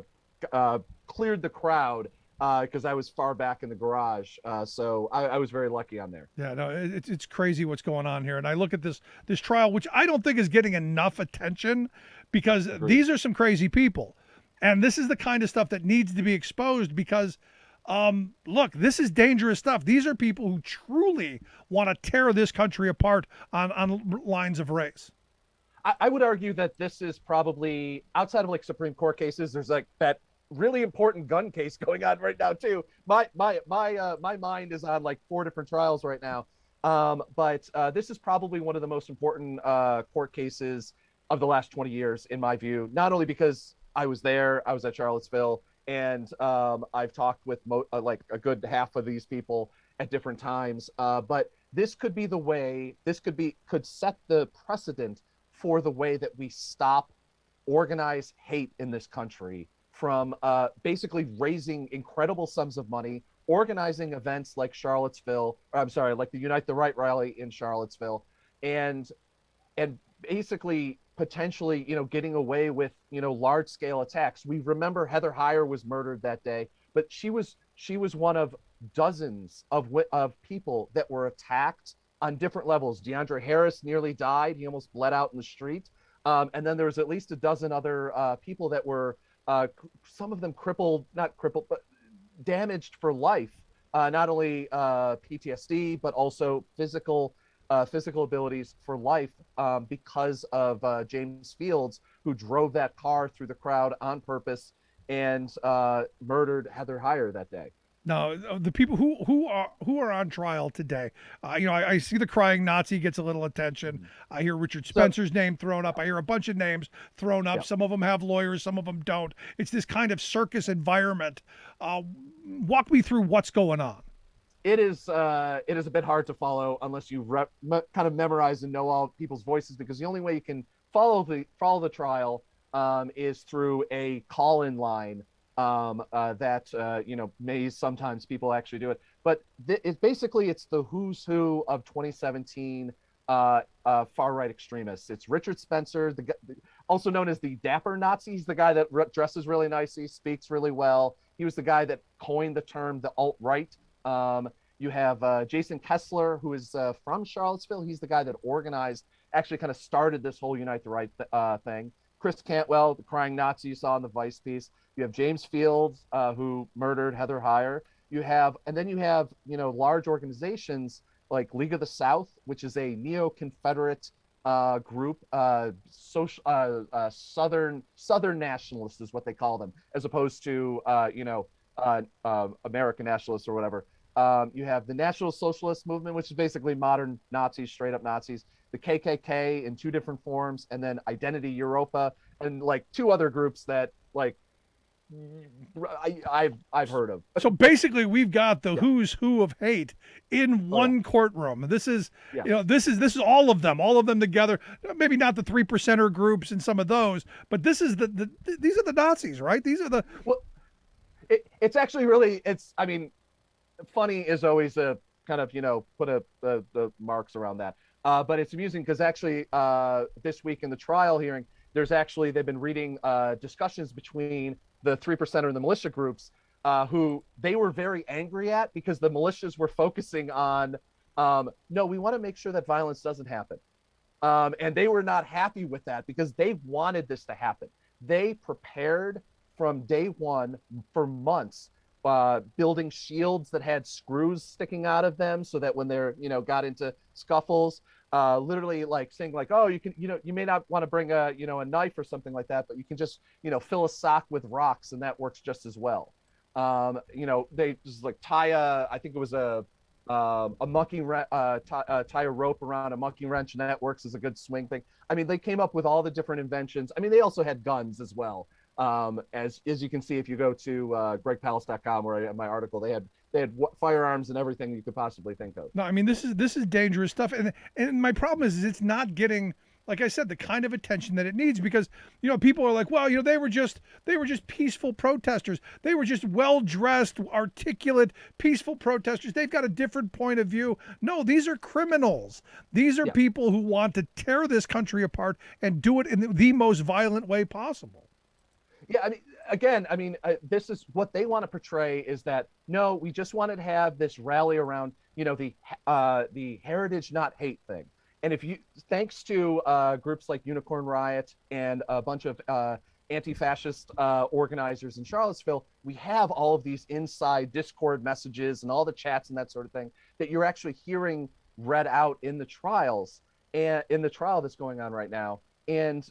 of cleared the crowd because I was far back in the garage. So I was very lucky on there. Yeah, no, it's crazy what's going on here. And I look at this trial, which I don't think is getting enough attention because these are some crazy people. And this is the kind of stuff that needs to be exposed because, look, this is dangerous stuff. These are people who truly want to tear this country apart on lines of race. I would argue that this is probably, outside of like Supreme Court cases, there's like that really important gun case going on right now too. My mind is on like 4 different trials right now. But this is probably one of the most important court cases of the last 20 years, in my view, not only because I was there, I was at Charlottesville, and I've talked with like a good half of these people at different times. But this could be the way, could set the precedent for the way that we stop organized hate in this country from basically raising incredible sums of money, organizing events like like the Unite the Right rally in Charlottesville, and basically potentially, you know, getting away with, you know, large scale attacks. We remember Heather Heyer was murdered that day, but she was one of dozens of people that were attacked on different levels. DeAndre Harris nearly died. He almost bled out in the street. And then there was at least a dozen other people that were, some of them not crippled, but damaged for life. Not only PTSD, but also physical abilities for life because of James Fields, who drove that car through the crowd on purpose and murdered Heather Heyer that day. Now, the people who are on trial today, you know, I see the Crying Nazi gets a little attention. I hear Richard Spencer's name thrown up. I hear a bunch of names thrown up. Yep. Some of them have lawyers, some of them don't. It's this kind of circus environment. Walk me through what's going on. it is a bit hard to follow unless you kind of memorize and know all people's voices, because the only way you can follow the trial is through a call-in line that may sometimes people actually do it. But it's the who's who of 2017 far-right extremists. It's Richard Spencer, also known as the Dapper Nazi. He's the guy that dresses really nicely, speaks really well. He was the guy that coined the term the alt-right. You have Jason Kessler, who is from Charlottesville. He's the guy that actually kind of started this whole Unite the Right thing. Chris Cantwell, the crying Nazi you saw in the Vice piece. You have James Fields, who murdered Heather Heyer. You have large organizations like League of the South, which is a neo-Confederate group, Southern nationalists is what they call them, as opposed to American nationalists or whatever. You have the National Socialist Movement, which is basically modern Nazis, straight up Nazis. The KKK in 2 different forms, and then Identity Europa, and like 2 other groups that like I've heard of. So basically, we've got the who's who of hate in one courtroom. This is this is all of them together. Maybe not the 3%er groups and some of those, but this is these are the Nazis, right? These are the it's actually really funny is always a kind of put the marks around that. But it's amusing because actually this week in the trial hearing, they've been reading discussions between the 3%er and the militia groups, who they were very angry at because the militias were focusing on, no, we want to make sure that violence doesn't happen. And they were not happy with that because they wanted this to happen. They prepared from day one for months, building shields that had screws sticking out of them so that when they're, got into scuffles, literally like saying like, oh, you can, you may not want to bring a knife or something like that, but you can just, fill a sock with rocks and that works just as well. They just like tie a monkey tie a rope around a monkey wrench and that works as a good swing thing. They came up with all the different inventions. They also had guns as well. As you can see, if you go to gregpalace.com, where I have my article, they had firearms and everything you could possibly think of. No, this is dangerous stuff, and my problem is it's not getting, like I said, the kind of attention that it needs, because people are like, well, they were just peaceful protesters. They were just well-dressed, articulate, peaceful protesters. They've got a different point of view. No, these are criminals. These are people who want to tear this country apart and do it in the most violent way possible. Yeah, this is what they want to portray, is that, no, we just wanted to have this rally around, the heritage, not hate thing. And thanks to groups like Unicorn Riot and a bunch of anti-fascist organizers in Charlottesville, we have all of these inside Discord messages and all the chats and that sort of thing that you're actually hearing read out in the trials and in the trial that's going on right now. And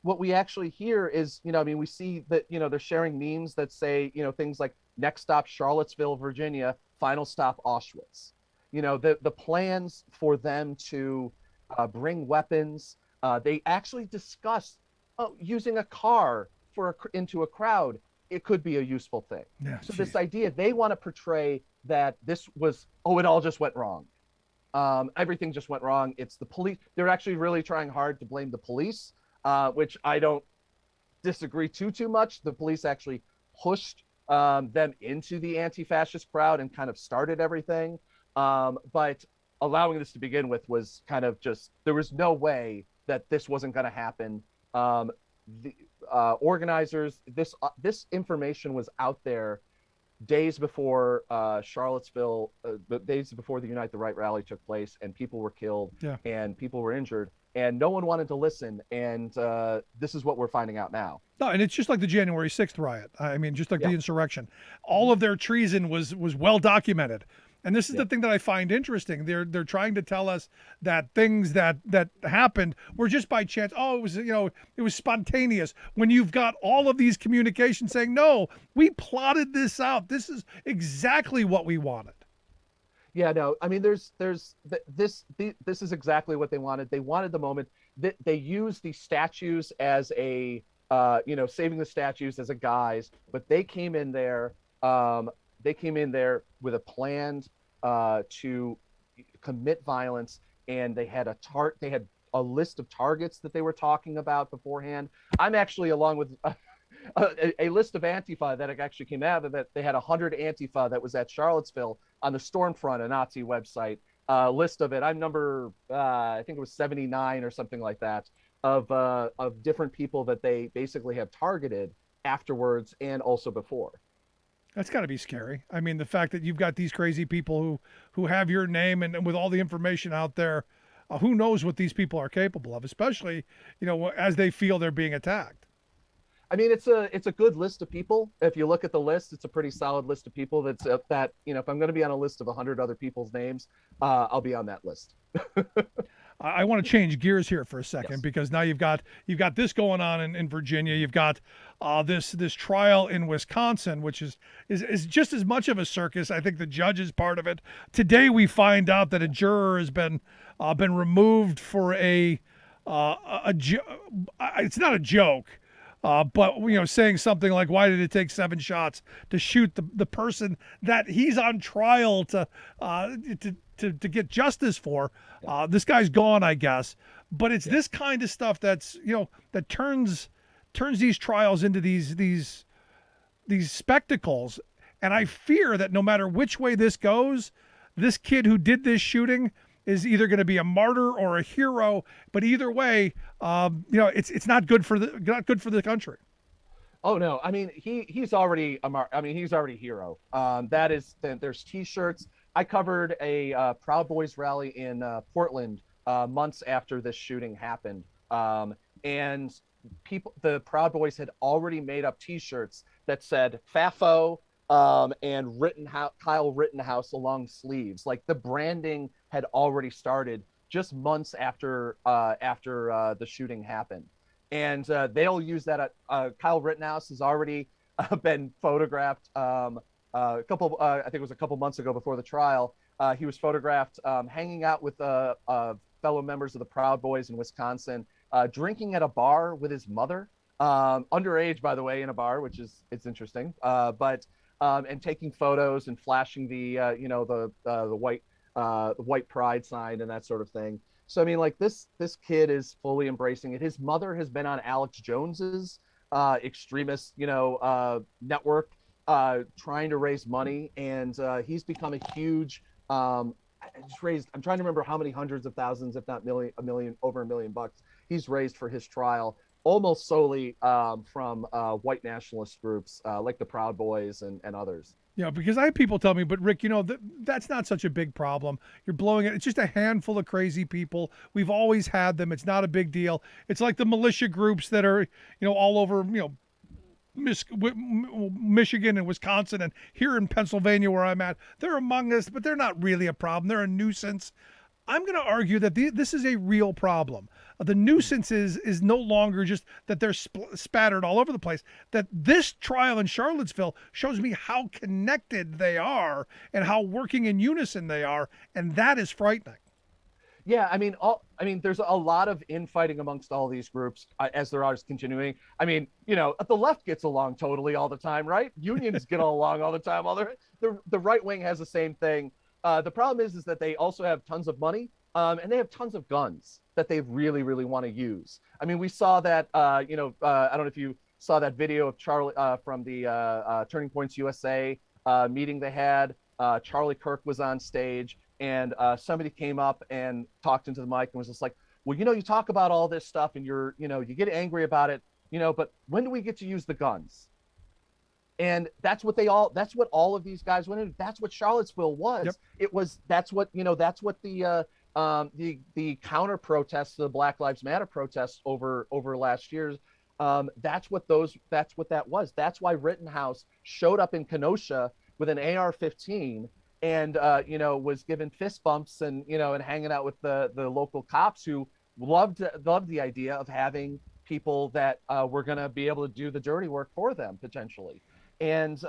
what we actually hear is, we see that, they're sharing memes that say, things like next stop Charlottesville, Virginia, final stop Auschwitz. The plans for them to bring weapons. They actually discussed using a car into a crowd. It could be a useful thing. Yeah, so this idea, they want to portray that this was, it all just went wrong. Everything just went wrong. It's the police. They're actually really trying hard to blame the police. Which I don't disagree too much. The police actually pushed them into the anti-fascist crowd and kind of started everything. But allowing this to begin with was kind of just, there was no way that this wasn't going to happen. The organizers, this information was out there days before Charlottesville, days before the Unite the Right rally took place, and people were killed and people were injured. And no one wanted to listen, and this is what we're finding out now. No, and it's just like the January 6th riot. Just like the insurrection. All of their treason was well documented. And this is the thing that I find interesting. They're trying to tell us that things that happened were just by chance. Oh, it was spontaneous. When you've got all of these communications saying, no, we plotted this out. This is exactly what we wanted. Yeah, no, this is exactly what they wanted. They wanted the moment that they used the statues as saving the statues as a guise, but they came in there. they came in there with a plan to commit violence, and they had a list of targets that they were talking about beforehand. I'm actually, along with a list of Antifa that actually came out of that. They had 100 Antifa that was at Charlottesville on the Stormfront, a Nazi website. List of it. I'm number, I think it was 79 or something like that, of different people that they basically have targeted afterwards and also before. That's got to be scary. I mean, the fact that you've got these crazy people who have your name, and with all the information out there, who knows what these people are capable of, especially, as they feel they're being attacked. I mean, it's a good list of people. If you look at the list, it's a pretty solid list of people. If I'm going to be on a list of 100 other people's names, I'll be on that list. I want to change gears here for a second, Yes. because now you've got this going on in Virginia. You've got this trial in Wisconsin, which is just as much of a circus. I think the judge is part of it. Today we find out that a juror has been removed for it's not a joke. But saying something like, "Why did it take 7 shots to shoot the person that he's on trial to get justice for?" This guy's gone, I guess. But it's this kind of stuff that's that turns these trials into these spectacles. And I fear that no matter which way this goes, this kid who did this shooting is either going to be a martyr or a hero, but either way, it's not good for the country. Oh no! I mean, he's already he's already a hero. There's T-shirts. I covered a Proud Boys rally in Portland months after this shooting happened, and the Proud Boys had already made up T-shirts that said "FAFO" and Kyle Rittenhouse along sleeves. Like, the branding had already started just months after the shooting happened, and they'll use that. Kyle Rittenhouse has already been photographed. I think it was a couple months ago before the trial. He was photographed hanging out with fellow members of the Proud Boys in Wisconsin, drinking at a bar with his mother, underage, by the way, in a bar, which it's interesting. And taking photos and flashing the white pride sign and that sort of thing. So I mean, like, this kid is fully embracing it. His mother has been on Alex Jones's extremist network trying to raise money, and he's become a huge I'm trying to remember how many hundreds of thousands, if not over $1 million he's raised for his trial, almost solely from white nationalist groups like the Proud Boys and others. Yeah, because I have people tell me, but Rick, that's not such a big problem. You're blowing it. It's just a handful of crazy people. We've always had them. It's not a big deal. It's like the militia groups that are, all over, Michigan and Wisconsin and here in Pennsylvania where I'm at. They're among us, but they're not really a problem. They're a nuisance. I'm going to argue that this is a real problem. The nuisance is no longer just that they're spattered all over the place. That this trial in Charlottesville shows me how connected they are and how working in unison they are, and that is frightening. Yeah, I mean, there's a lot of infighting amongst all these groups as there are continuing. I mean, the left gets along totally all the time, right? Unions get along all the time. The right wing has the same thing. The problem is that they also have tons of money, and they have tons of guns that they really, really want to use. I mean, we saw that, I don't know if you saw that video of Charlie from the Turning Points USA meeting they had. Charlie Kirk was on stage, and somebody came up and talked into the mic and was just like, well, you talk about all this stuff and you get angry about it, but when do we get to use the guns? And that's what all of these guys went into. That's what Charlottesville was. Yep. That's what the counter protests, the Black Lives Matter protests over last year's. That's what that was. That's why Rittenhouse showed up in Kenosha with an AR-15 and was given fist bumps and hanging out with the local cops who loved the idea of having people that were going to be able to do the dirty work for them potentially. And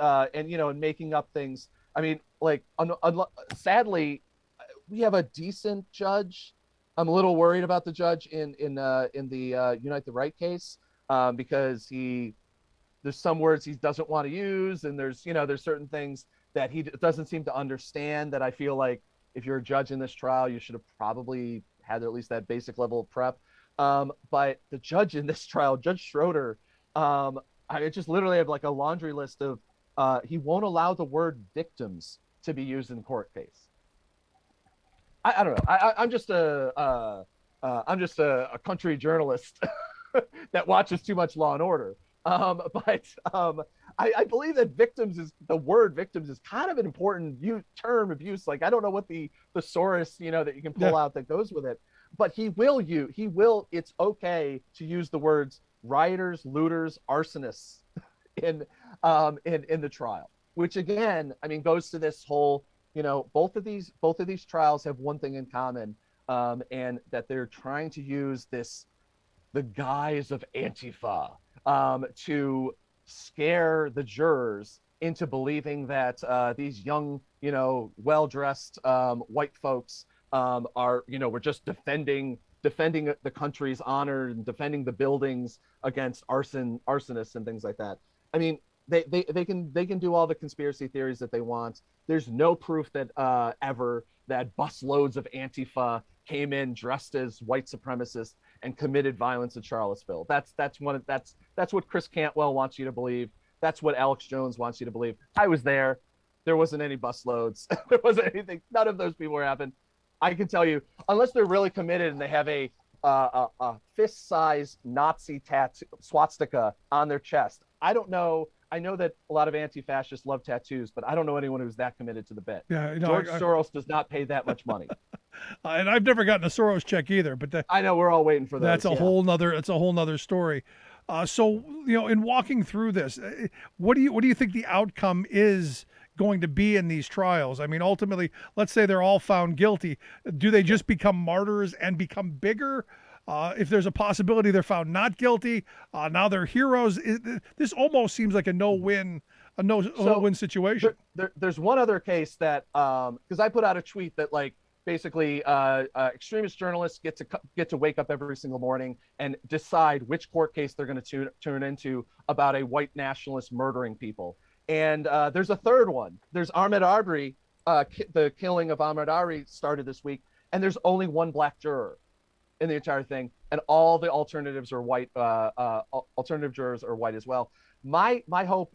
making up things. I mean, like, sadly, we have a decent judge. I'm a little worried about the judge in the Unite the Right case because he there's some words he doesn't want to use, and there's certain things that he doesn't seem to understand that I feel like if you're a judge in this trial, you should have probably had at least that basic level of prep. But the judge in this trial, Judge Schroeder, I just literally have like a laundry list of he won't allow the word victims to be used in court case. I don't know. I'm just a country journalist that watches too much Law and Order. But I believe that the word victims is kind of an important term of use. Like, I don't know what the thesaurus, that you can pull out that goes with it, but it's okay to use the words rioters, looters, arsonists in the trial, which again, I mean, goes to this whole, both of these trials have one thing in common, and that they're trying to use the guise of Antifa, to scare the jurors into believing that these young, well-dressed white folks we're just defending the country's honor and defending the buildings against arsonists and things like that. I mean, they can do all the conspiracy theories that they want. There's no proof that ever that busloads of Antifa came in dressed as white supremacists and committed violence in Charlottesville. That's what Chris Cantwell wants you to believe. That's what Alex Jones wants you to believe. I was there. There wasn't any busloads. There wasn't anything. None of those people happened. I can tell you, unless they're really committed and they have a fist-sized Nazi tattoo swastika on their chest. I don't know. I know that a lot of anti-fascists love tattoos, but I don't know anyone who's that committed to the bit. Yeah, George Soros does not pay that much money. And I've never gotten a Soros check either, but I know we're all waiting for that. That's a whole nother story. So in walking through this, what do you think the outcome is going to be in these trials? I mean, ultimately, let's say they're all found guilty. Do they just become martyrs and become bigger? If there's a possibility they're found not guilty, now they're heroes. This almost seems like a no-win situation. There's one other case that, because I put out a tweet that basically extremist journalists get to wake up every single morning and decide which court case they're going to turn into about a white nationalist murdering people. And there's a third one. There's Ahmaud Arbery. The killing of Ahmaud Arbery started this week, and there's only one black juror in the entire thing, and all the alternatives are white. Alternative jurors are white as well. My hope,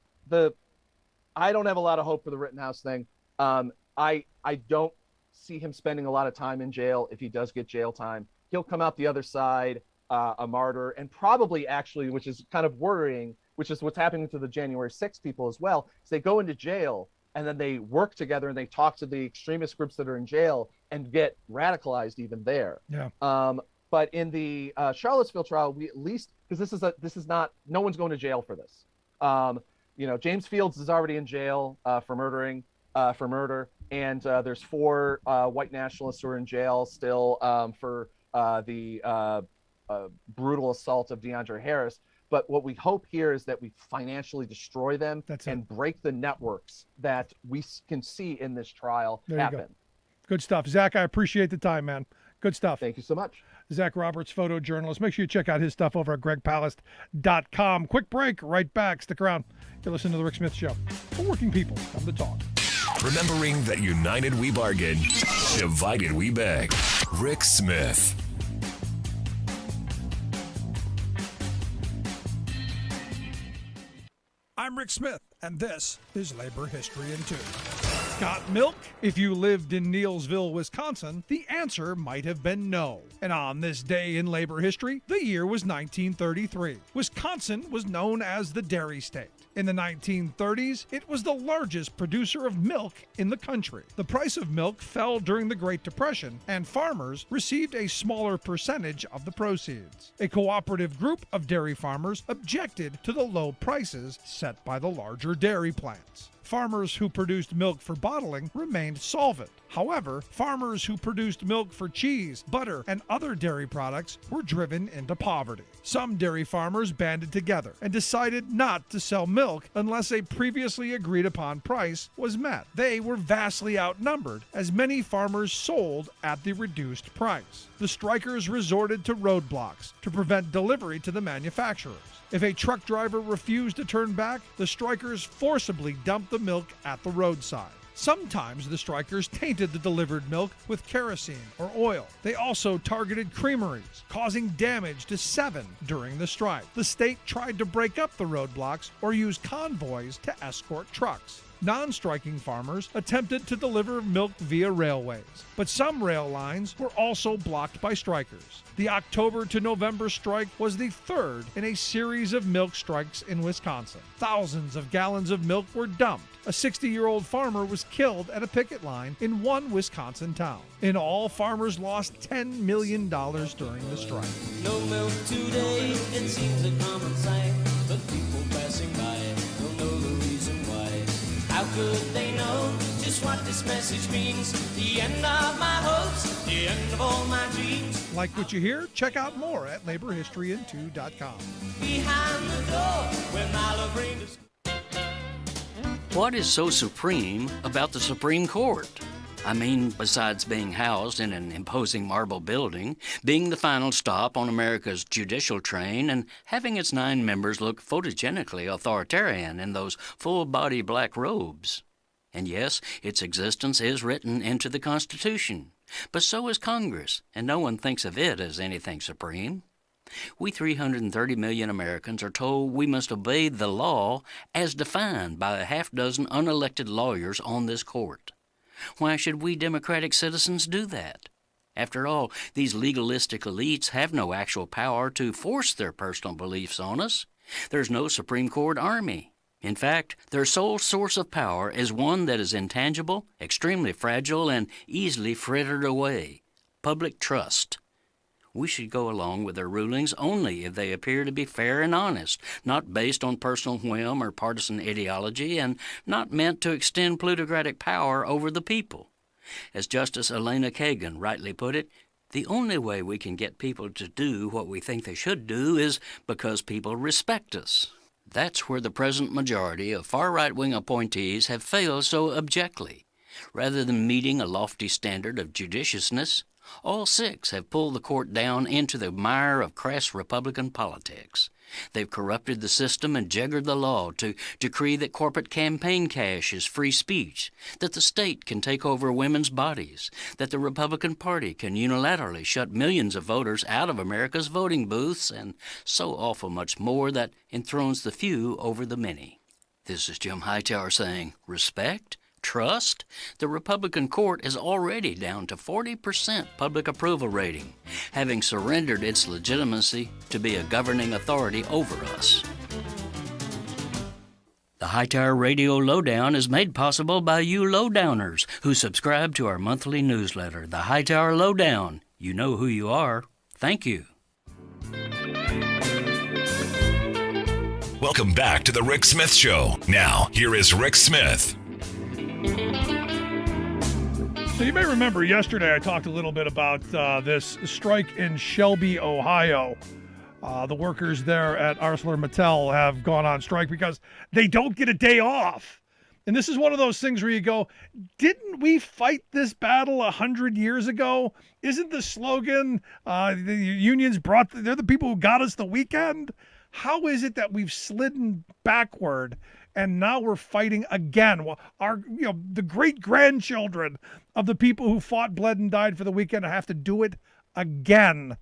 I don't have a lot of hope for the Rittenhouse thing. I don't see him spending a lot of time in jail. If he does get jail time, he'll come out the other side a martyr, and probably actually, which is kind of worrying, which is what's happening to the January 6th people as well, is they go into jail and then they work together and they talk to the extremist groups that are in jail and get radicalized even there. Yeah. But in the Charlottesville trial, we at least, because this is not, no one's going to jail for this. James Fields is already in jail for murder, and there's 4 white nationalists who are in jail still for the brutal assault of DeAndre Harris. But what we hope here is that we financially destroy them and break the networks that we can see in this trial happen. Good stuff. Zach, I appreciate the time, man. Good stuff. Thank you so much. Zach Roberts, photojournalist. Make sure you check out his stuff over at gregpalast.com. Quick break, right back. Stick around. You're listening to The Rick Smith Show. For working people, come to talk. Remembering that united we bargain, divided we beg. Rick Smith. I'm Rick Smith, and this is Labor History in 2. Got milk? If you lived in Neillsville, Wisconsin, the answer might have been no. And on this day in labor history, the year was 1933. Wisconsin was known as the dairy state. In the 1930s, it was the largest producer of milk in the country. The price of milk fell during the Great Depression, and farmers received a smaller percentage of the proceeds. A cooperative group of dairy farmers objected to the low prices set by the larger dairy plants. farmers who produced milk for bottling remained solvent. However, farmers who produced milk for cheese, butter, and other dairy products were driven into poverty. Some dairy farmers banded together and decided not to sell milk unless a previously agreed upon price was met. They were vastly outnumbered, as many farmers sold at the reduced price. The strikers resorted to roadblocks to prevent delivery to the manufacturers. If a truck driver refused to turn back, the strikers forcibly dumped the milk at the roadside. Sometimes the strikers tainted the delivered milk with kerosene or oil. They also targeted creameries, causing damage to 7 during the strike. The state tried to break up the roadblocks or use convoys to escort trucks. Non-striking farmers attempted to deliver milk via railways, but some rail lines were also blocked by strikers. The October to November strike was the third in a series of milk strikes in Wisconsin. Thousands of gallons of milk were dumped. A 60-year-old farmer was killed at a picket line in one Wisconsin town. In all, farmers lost $10 million during the strike. No milk today, it seems a common sight, but people passing by don't know the reason why. How could they know just what this message means? The end of my hopes, the end of all my dreams. Like what you hear? Check out more at laborhistoryin2.com. Behind the door where my love reigned is. What is so supreme about the Supreme Court? I mean, besides being housed in an imposing marble building, being the final stop on America's judicial train, and having its 9 members look photogenically authoritarian in those full-body black robes. And yes, its existence is written into the Constitution, but so is Congress, and no one thinks of it as anything supreme. We 330 million Americans are told we must obey the law as defined by a half-dozen unelected lawyers on this court. Why should we democratic citizens do that? After all, these legalistic elites have no actual power to force their personal beliefs on us. There's no Supreme Court army. In fact, their sole source of power is one that is intangible, extremely fragile, and easily frittered away: public trust. We should go along with their rulings only if they appear to be fair and honest, not based on personal whim or partisan ideology, and not meant to extend plutocratic power over the people. As Justice Elena Kagan rightly put it, the only way we can get people to do what we think they should do is because people respect us. That's where the present majority of far right-wing appointees have failed so abjectly. Rather than meeting a lofty standard of judiciousness, all 6 have pulled the court down into the mire of crass Republican politics. They've corrupted the system and jiggered the law to decree that corporate campaign cash is free speech, that the state can take over women's bodies, that the Republican Party can unilaterally shut millions of voters out of America's voting booths, and so awful much more that enthrones the few over the many. This is Jim Hightower saying, respect? Trust? The Republican court is already down to 40% public approval rating, having surrendered its legitimacy to be a governing authority over us. The Hightower Radio Lowdown is made possible by you lowdowners who subscribe to our monthly newsletter, The Hightower Lowdown. You know who you are. Thank you. Welcome back to The Rick Smith Show. Now, here is Rick Smith. So you may remember yesterday I talked a little bit about this strike in Shelby, Ohio. The workers there at ArcelorMittal have gone on strike because they don't get a day off. And this is one of those things where you go, didn't we fight this battle 100 years ago? Isn't the slogan, the unions they're the people who got us the weekend? How is it that we've slidden backward and now we're fighting again? Well, the great-grandchildren of the people who fought, bled, and died for the weekend have to do it again.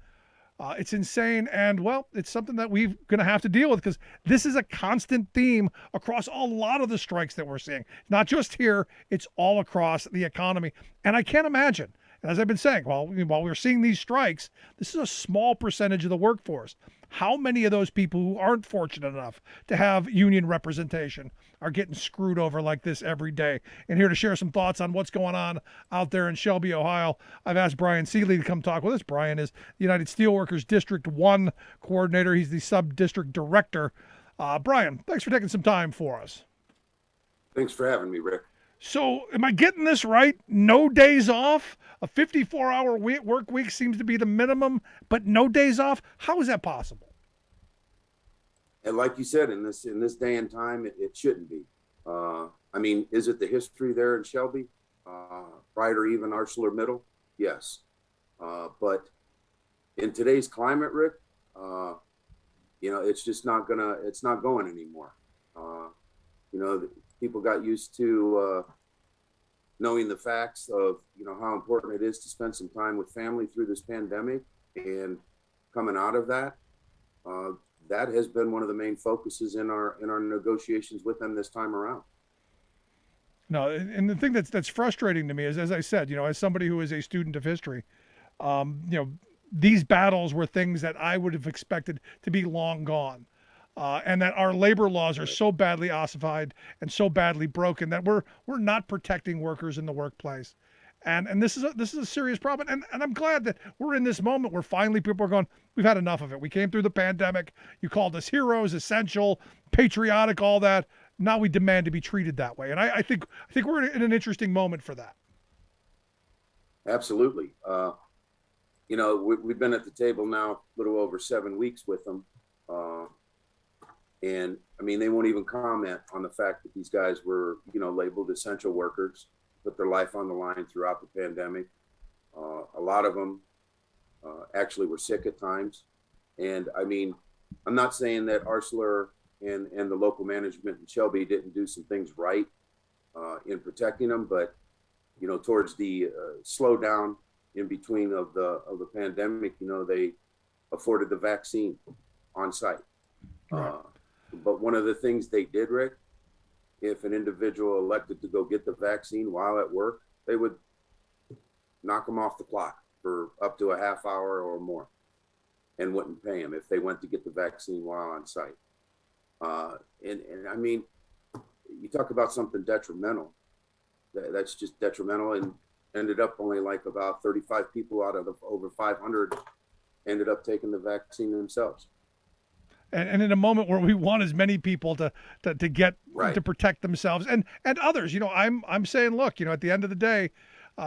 It's insane, and, well, it's something that we're going to have to deal with because this is a constant theme across a lot of the strikes that we're seeing. Not just here, it's all across the economy. And I can't imagine, and as I've been saying, while we're seeing these strikes, this is a small percentage of the workforce. How many of those people who aren't fortunate enough to have union representation are getting screwed over like this every day? And here to share some thoughts on what's going on out there in Shelby, Ohio, I've asked Brian Seeley to come talk with us. Brian is the United Steelworkers District 1 coordinator. He's the sub-district director. Brian, thanks for taking some time for us. Thanks for having me, Rick. So, am I getting this right? No days off? A 54-hour work week seems to be the minimum, but no days off? How is that possible? And like you said, in this day and time, it shouldn't be. I mean, is it the history there in Shelby, Pride, or even ArcelorMittal? Yes, but in today's climate, Rick, it's just not going anymore. People got used to knowing the facts of how important it is to spend some time with family through this pandemic, and coming out of that, that has been one of the main focuses in our negotiations with them this time around. No, and the thing that's frustrating to me is, as I said, as somebody who is a student of history, these battles were things that I would have expected to be long gone. And that our labor laws are so badly ossified and so badly broken that we're not protecting workers in the workplace, and this is a serious problem. And I'm glad that we're in this moment where finally people are going, we've had enough of it. We came through the pandemic. You called us heroes, essential, patriotic, all that. Now we demand to be treated that way. And I think we're in an interesting moment for that. Absolutely. We've been at the table now a little over 7 weeks with them. And I mean, they won't even comment on the fact that these guys were, labeled essential workers, put their life on the line throughout the pandemic. A lot of them actually were sick at times. And I mean, I'm not saying that Arcelor and the local management in Shelby didn't do some things right in protecting them, but towards the slowdown in between of the pandemic, they afforded the vaccine on site. Right. But one of the things they did, Rick, if an individual elected to go get the vaccine while at work, they would knock them off the clock for up to a half hour or more, and wouldn't pay them if they went to get the vaccine while on site. And I mean, you talk about something detrimental. That's just detrimental, and ended up only like about 35 people out of the over 500 ended up taking the vaccine themselves. And in a moment where we want as many people to get right, to protect themselves and others, I'm saying, look, at the end of the day,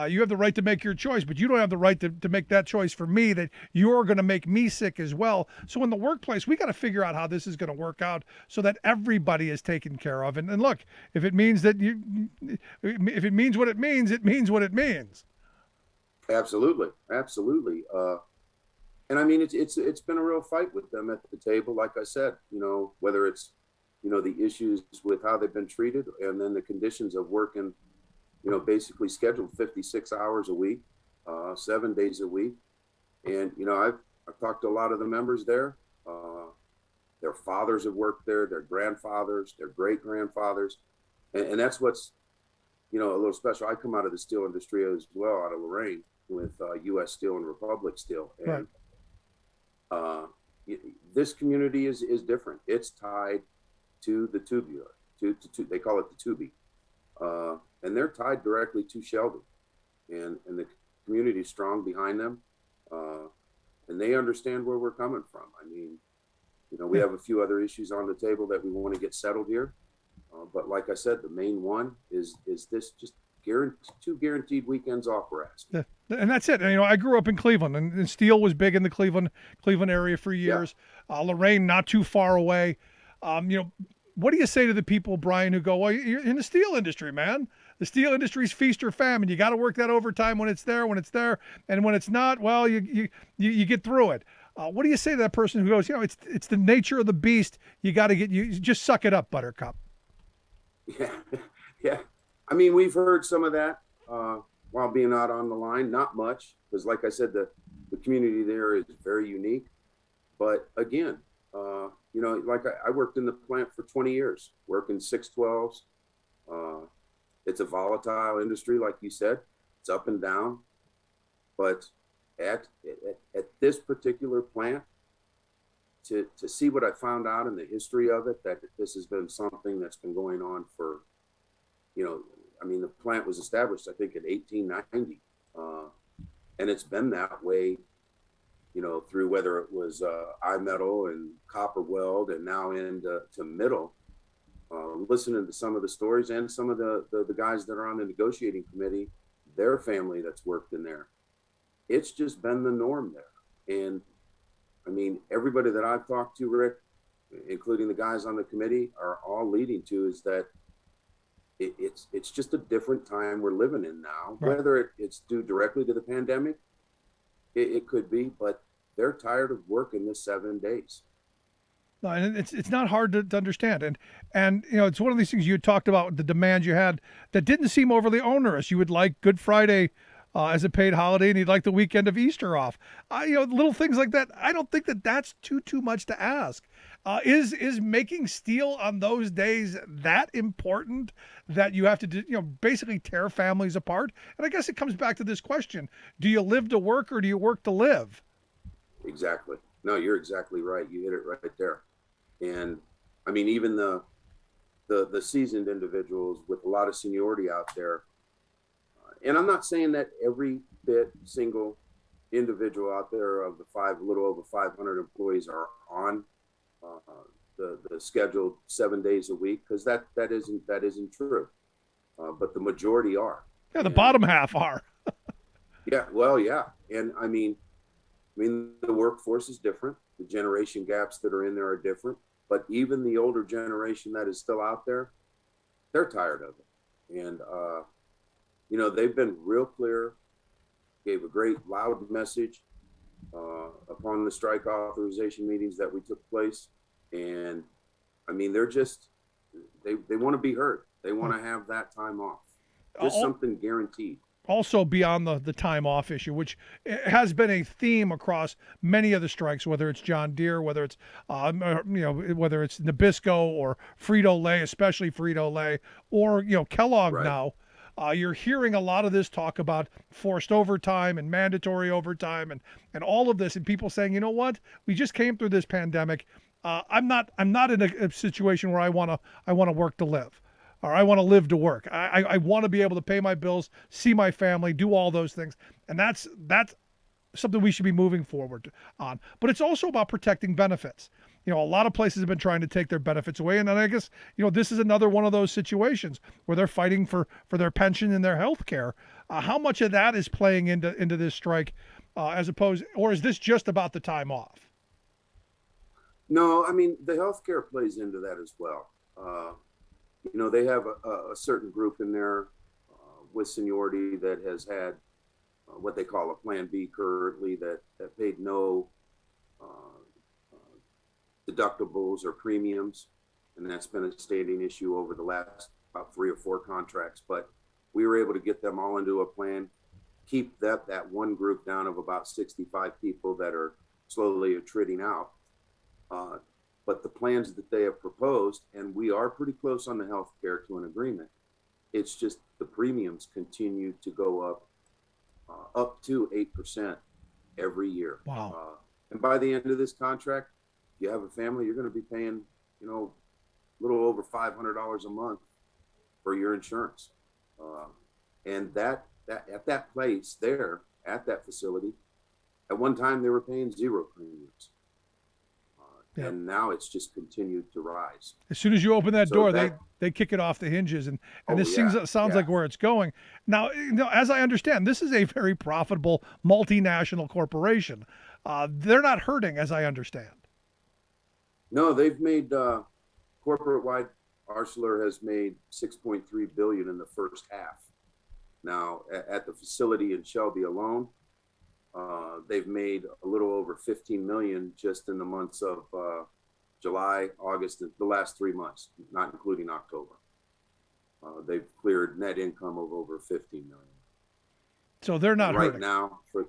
you have the right to make your choice, but you don't have the right to make that choice for me, that you're going to make me sick as well. So in the workplace, we got to figure out how this is going to work out so that everybody is taken care of. And look, if it means that if it means what it means what it means. Absolutely. And I mean, it's been a real fight with them at the table. Like I said, whether it's, the issues with how they've been treated, and then the conditions of working, basically scheduled 56 hours a week, 7 days a week. And, I've talked to a lot of the members there. Their fathers have worked there, their grandfathers, their great grandfathers. And that's what's, a little special. I come out of the steel industry as well, out of Lorraine, with U.S. Steel and Republic Steel. And right. This community is different. It's tied to the tubular, to they call it the tubie, and they're tied directly to Shelby, and the community is strong behind them, and they understand where we're coming from. I mean, we have a few other issues on the table that we want to get settled here, but like I said, the main one is this just two guaranteed weekends off we're asking. Yeah. And that's it. And, I grew up in Cleveland, and steel was big in the Cleveland area for years. Yeah. Lorraine, not too far away. What do you say to the people, Brian, who go, well, you're in the steel industry, man. The steel industry's feast or famine. You got to work that overtime when it's there, and when it's not, well, you get through it. What do you say to that person who goes, it's the nature of the beast. You just suck it up, Buttercup. Yeah. I mean, we've heard some of that while being out on the line. Not much, because like I said, the community there is very unique. But again, like I worked in the plant for 20 years, working 612s. It's a volatile industry, like you said. It's up and down. But at this particular plant, to see what I found out in the history of it, that this has been something that's been going on for, I mean, the plant was established, I think, in 1890, and it's been that way, through whether it was I metal and copper weld, and now into middle, listening to some of the stories and some of the guys that are on the negotiating committee, their family that's worked in there. It's just been the norm there. And I mean, everybody that I've talked to, Rick, including the guys on the committee, are all leading to is that it's just a different time we're living in now. Right. Whether it's due directly to the pandemic, it could be, but they're tired of working the 7 days. No, and it's not hard to understand, and you know, it's one of these things you talked about, the demands you had that didn't seem overly onerous. You would like Good Friday as a paid holiday, and you'd like the weekend of Easter off. You know, little things like that. I don't think that's too much to ask. Is making steel on those days that important that you have to do, you know, basically tear families apart? And I guess it comes back to this question: do you live to work or do you work to live? Exactly. No, you're exactly right. You hit it right there. And I mean, even the seasoned individuals with a lot of seniority out there, and I'm not saying that every single individual out there of the little over 500 employees are on the scheduled 7 days a week, because that isn't true. But the majority are. Yeah, the bottom half are. Yeah, well, yeah, and I mean, the workforce is different. The generation gaps that are in there are different. But even the older generation that is still out there, they're tired of it. And, you know, they've been real clear, gave a great loud message upon the strike authorization meetings that we took place. And I mean, they're just, they want to be heard. They want to have that time off, just something guaranteed. Also beyond the time off issue, which has been a theme across many of the strikes, whether it's John Deere, whether it's whether it's Nabisco or Frito-Lay, especially Frito-Lay, or Kellogg. Right. Now, you're hearing a lot of this talk about forced overtime and mandatory overtime and all of this, and people saying, you know what, we just came through this pandemic. I'm not in a situation where I want to work to live. Or I want to live to work. I want to be able to pay my bills, see my family, do all those things. And that's something we should be moving forward on. But it's also about protecting benefits. You know, a lot of places have been trying to take their benefits away. And I guess, this is another one of those situations where they're fighting for their pension and their health care. How much of that is playing into this strike or is this just about the time off? No, I mean, the health care plays into that as well. They have a certain group in there with seniority that has had what they call a Plan B currently that paid no deductibles or premiums. And that's been a standing issue over the last about 3 or 4 contracts. But we were able to get them all into a plan, keep that one group down of about 65 people that are slowly attriting out. But the plans that they have proposed, and we are pretty close on the health care to an agreement, it's just the premiums continue to go up to 8% every year. Wow. And by the end of this contract, if you have a family, you're going to be paying, a little over $500 a month for your insurance. And that at that place there, at that facility, at one time they were paying 0 premiums. Yep. And now it's just continued to rise. As soon as you open that door, they kick it off the hinges, and this sounds like where it's going. Now, as I understand, this is a very profitable multinational corporation. They're not hurting, as I understand. No, they've made corporate-wide. Arcelor has made $6.3 billion in the first half. Now, at the facility in Shelby alone, they've made a little over 15 million just in the months of July, August, the last 3 months, not including October. They've cleared net income of over 15 million. So they're not right hurting. now for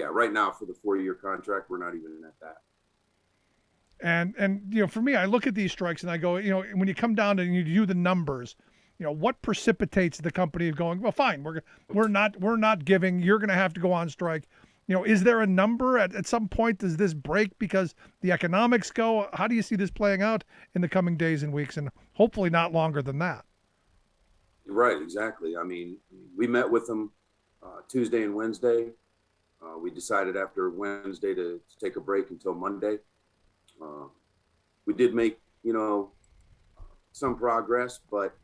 the 4-year contract, we're not even at that. And for me, I look at these strikes and I go, when you come down and you do the numbers, what precipitates the company of going, well, fine, we're not giving, you're going to have to go on strike. Is there a number at some point? Does this break because the economics go? How do you see this playing out in the coming days and weeks, and hopefully not longer than that? Right, exactly. I mean, we met with them Tuesday and Wednesday. We decided after Wednesday to take a break until Monday. We did make, some progress, but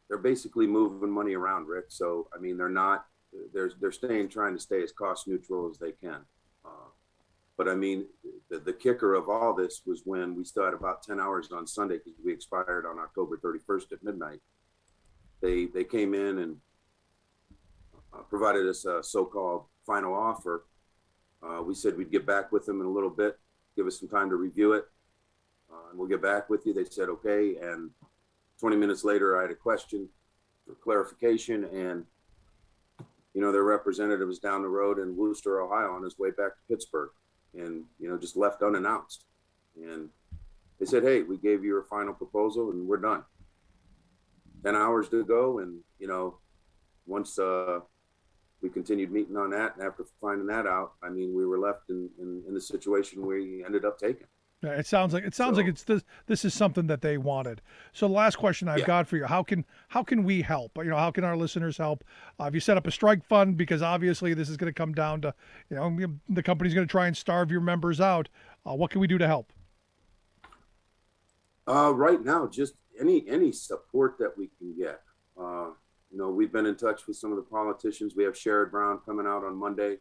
they're basically moving money around, Rick. So, I mean, they're trying to stay as cost neutral as they can. But I mean, the kicker of all this was when we still had about 10 hours on Sunday, because we expired on October 31st at midnight. They came in and provided us a so-called final offer. We said we'd get back with them in a little bit, give us some time to review it, and we'll get back with you. They said, okay. And 20 minutes later, I had a question for clarification, and their representative was down the road in Worcester, Ohio, on his way back to Pittsburgh, and just left unannounced. And they said, hey, we gave you your final proposal and we're done. 10 hours to go. And once we continued meeting on that, and after finding that out, I mean, we were left in the situation we ended up taking. Yeah, it sounds like it's this is something that they wanted. So the last question I've got for you: how can we help? How can our listeners help? Have you set up a strike fund? Because obviously this is going to come down to the company's going to try and starve your members out. What can we do to help? Right now, just any support that we can get. We've been in touch with some of the politicians. We have Sherrod Brown coming out on Monday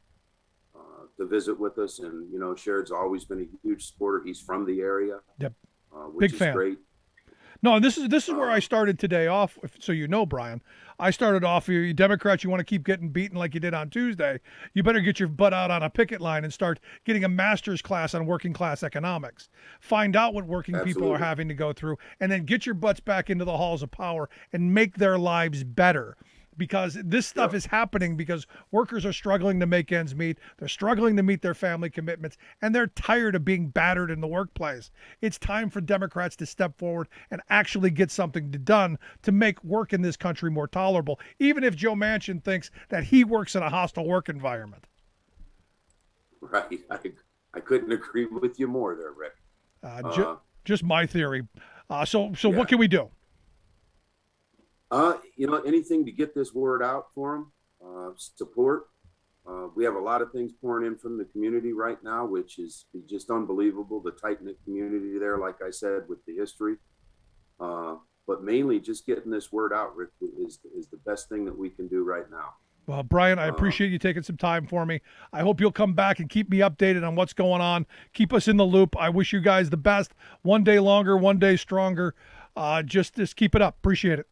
to visit with us, and Sherrod's always been a huge supporter. He's from the area. Yep, which big fan. Is great. No, this is where I started today off. So Brian, I started off. You Democrats, you want to keep getting beaten like you did on Tuesday. You better get your butt out on a picket line and start getting a master's class on working class economics. Find out what working people are having to go through, and then get your butts back into the halls of power and make their lives better. Because this stuff is happening because workers are struggling to make ends meet. They're struggling to meet their family commitments, and they're tired of being battered in the workplace. It's time for Democrats to step forward and actually get something done to make work in this country more tolerable, even if Joe Manchin thinks that he works in a hostile work environment. Right. I couldn't agree with you more there, Rick. Just my theory. So what can we do? Anything to get this word out for them, support. We have a lot of things pouring in from the community right now, which is just unbelievable. The tight-knit community there, like I said, with the history. But mainly just getting this word out, Rick, is the best thing that we can do right now. Well, Brian, I appreciate you taking some time for me. I hope you'll come back and keep me updated on what's going on. Keep us in the loop. I wish you guys the best. One day longer, one day stronger. Just keep it up. Appreciate it.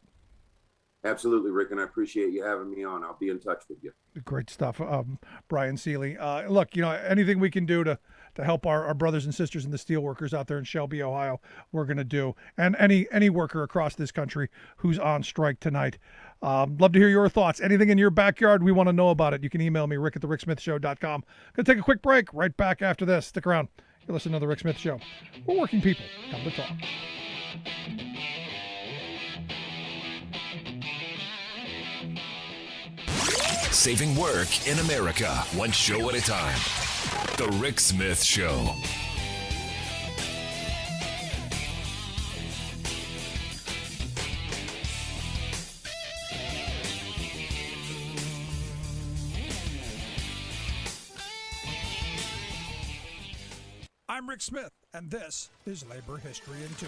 Absolutely, Rick, and I appreciate you having me on. I'll be in touch with you. Great stuff, Brian Seeley. Look, anything we can do to help our brothers and sisters in the steelworkers out there in Shelby, Ohio, we're going to do. And any worker across this country who's on strike tonight. Love to hear your thoughts. Anything in your backyard, we want to know about it. You can email me, rick@thericksmithshow.com. Going to take a quick break. Right back after this. Stick around. You're listening to The Rick Smith Show. We're working people. Come to talk. Saving work in America, one show at a time. The Rick Smith Show. I'm Rick Smith, and this is Labor History in 2.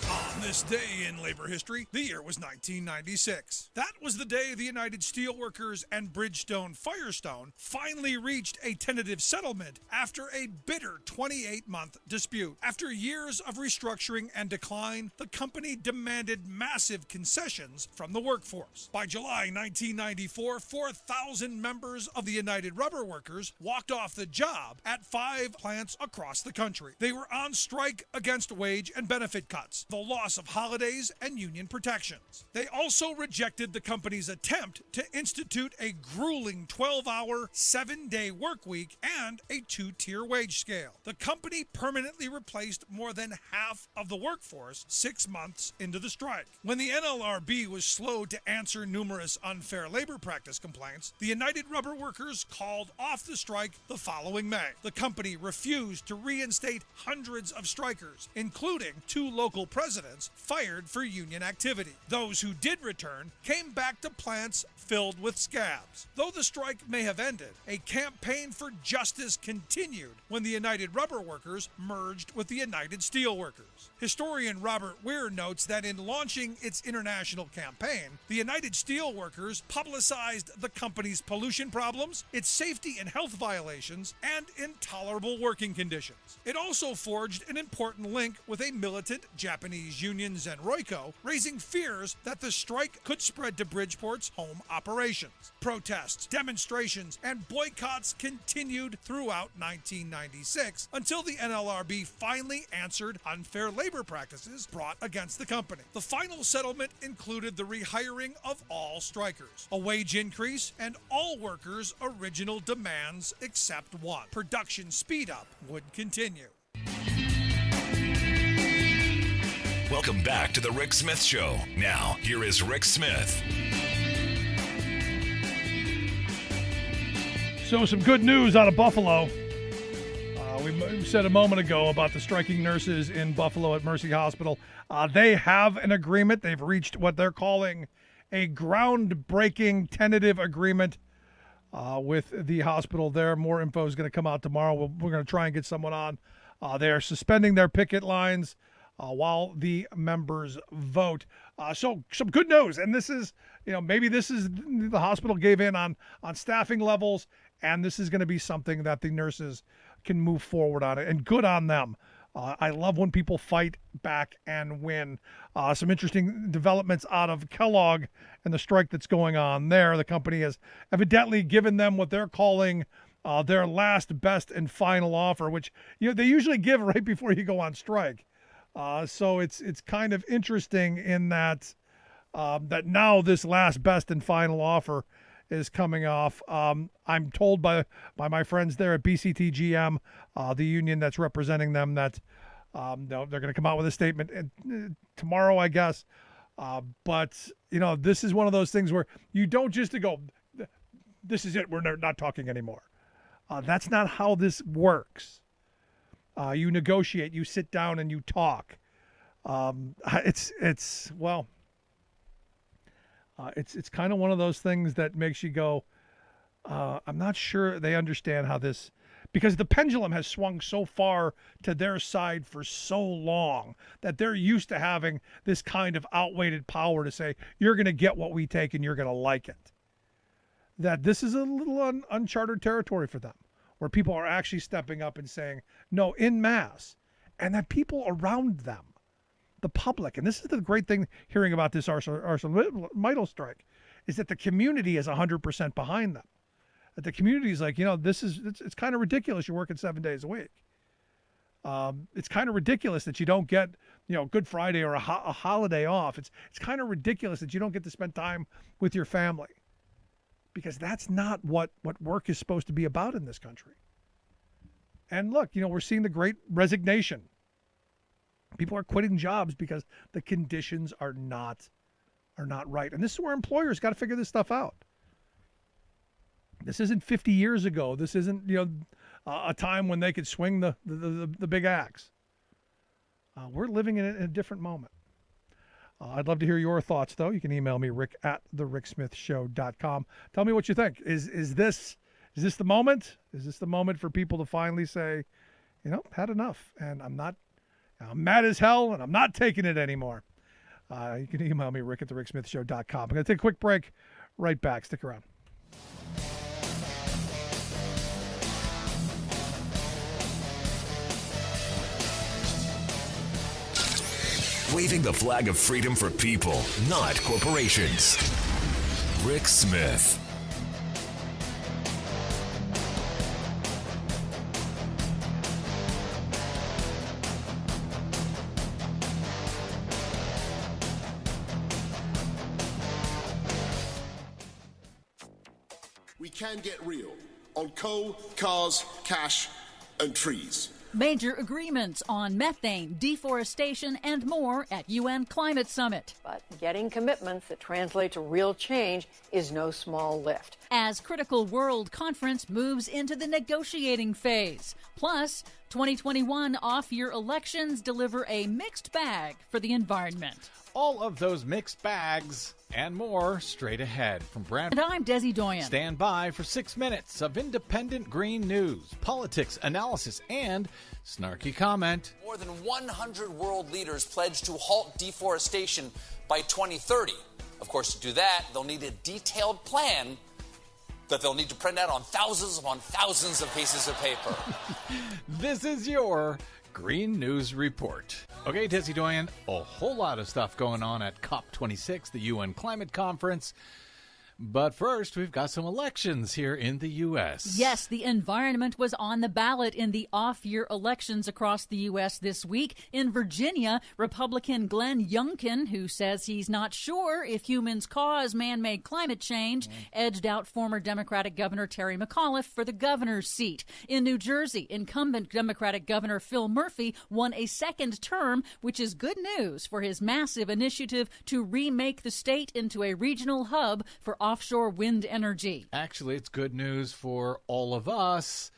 On this day in labor history, the year was 1996. That was the day the United Steelworkers and Bridgestone Firestone finally reached a tentative settlement after a bitter 28-month dispute. After years of restructuring and decline, the company demanded massive concessions from the workforce. By July 1994, 4,000 members of the United Rubber Workers walked off the job at 5 plants across the country. They were on strike against wage and benefit cuts, the loss of holidays and union protections. They also rejected the company's attempt to institute a grueling 12-hour, 7-day work week and a 2-tier wage scale. The company permanently replaced more than half of the workforce 6 months into the strike. When the NLRB was slow to answer numerous unfair labor practice complaints, the United Rubber Workers called off the strike the following May. The company refused to reinstate hundreds of strikers, including 2 local presidents, residents fired for union activity. Those who did return came back to plants filled with scabs. Though the strike may have ended, a campaign for justice continued when the United Rubber Workers merged with the United Steelworkers. Historian Robert Weir notes that in launching its international campaign, the United Steelworkers publicized the company's pollution problems, its safety and health violations, and intolerable working conditions. It also forged an important link with a militant Japanese union Zenroiko, raising fears that the strike could spread to Bridgeport's home operations. Protests, demonstrations, and boycotts continued throughout 1996 until the NLRB finally answered unfair labor practices brought against the company. The final settlement included the rehiring of all strikers, a wage increase, and all workers' original demands except one. Production speed up would continue. Welcome back to the Rick Smith Show. Now, here is Rick Smith. So some good news out of Buffalo. We said a moment ago about the striking nurses in Buffalo at Mercy Hospital. They have an agreement. They've reached what they're calling a groundbreaking tentative agreement with the hospital there. More info is going to come out tomorrow. We're going to try and get someone on. They are suspending their picket lines while the members vote. So some good news. And this is, maybe this is the hospital gave in on staffing levels, and this is going to be something that the nurses can move forward on it, and good on them. I love when people fight back and win. Some interesting developments out of Kellogg and the strike that's going on there. The company has evidently given them what they're calling their last, best, and final offer, which they usually give right before you go on strike. So it's kind of interesting in that that now this last, best, and final offer is coming off. I'm told by my friends there at BCTGM, the union that's representing them, that they're going to come out with a statement tomorrow, I guess. But this is one of those things where you don't just go, this is it, we're not talking anymore. That's not how this works. You negotiate, you sit down, and you talk. It's kind of one of those things that makes you go, I'm not sure they understand how this, because the pendulum has swung so far to their side for so long that they're used to having this kind of outweighted power to say, you're going to get what we take and you're going to like it. That this is a little uncharted territory for them, where people are actually stepping up and saying, no, en masse, and that people around them, the public, and this is the great thing hearing about this ArcelorMittal strike, is that the community is 100% behind them. That the community is like, it's kind of ridiculous you're working 7 days a week. It's kind of ridiculous that you don't get, Good Friday or a holiday off. It's kind of ridiculous that you don't get to spend time with your family, because that's not what work is supposed to be about in this country. And look, we're seeing the great resignation. People are quitting jobs because the conditions are not right. And this is where employers got to figure this stuff out. This isn't 50 years ago. This isn't, a time when they could swing the big axe. We're living in a different moment. I'd love to hear your thoughts, though. You can email me, rick@thericksmithshow.com. Tell me what you think. Is this the moment? Is this the moment for people to finally say, had enough, and I'm mad as hell, and I'm not taking it anymore? You can email me, rick@thericksmithshow.com. I'm going to take a quick break. Right back. Stick around. Waving the flag of freedom for people, not corporations. Rick Smith. We can get real on coal, cars, cash, and trees. Major agreements on methane, deforestation, and more at UN Climate Summit. But getting commitments that translate to real change is no small lift. As Critical World Conference moves into the negotiating phase. Plus, 2021 off-year elections deliver a mixed bag for the environment. All of those mixed bags and more straight ahead from Brad. And I'm Desi Doyen. Stand by for 6 minutes of independent green news, politics, analysis, and snarky comment. More than 100 world leaders pledged to halt deforestation by 2030. Of course, to do that, they'll need a detailed plan that they'll need to print out on thousands upon thousands of pieces of paper. This is your Green News Report. Okay, Desi Doyen, a whole lot of stuff going on at COP26, the UN Climate Conference. But first, we've got some elections here in the U.S. Yes, the environment was on the ballot in the off-year elections across the U.S. this week. In Virginia, Republican Glenn Youngkin, who says he's not sure if humans cause man-made climate change, edged out former Democratic Governor Terry McAuliffe for the governor's seat. In New Jersey, incumbent Democratic Governor Phil Murphy won a second term, which is good news for his massive initiative to remake the state into a regional hub for offshore wind energy. Actually, it's good news for all of us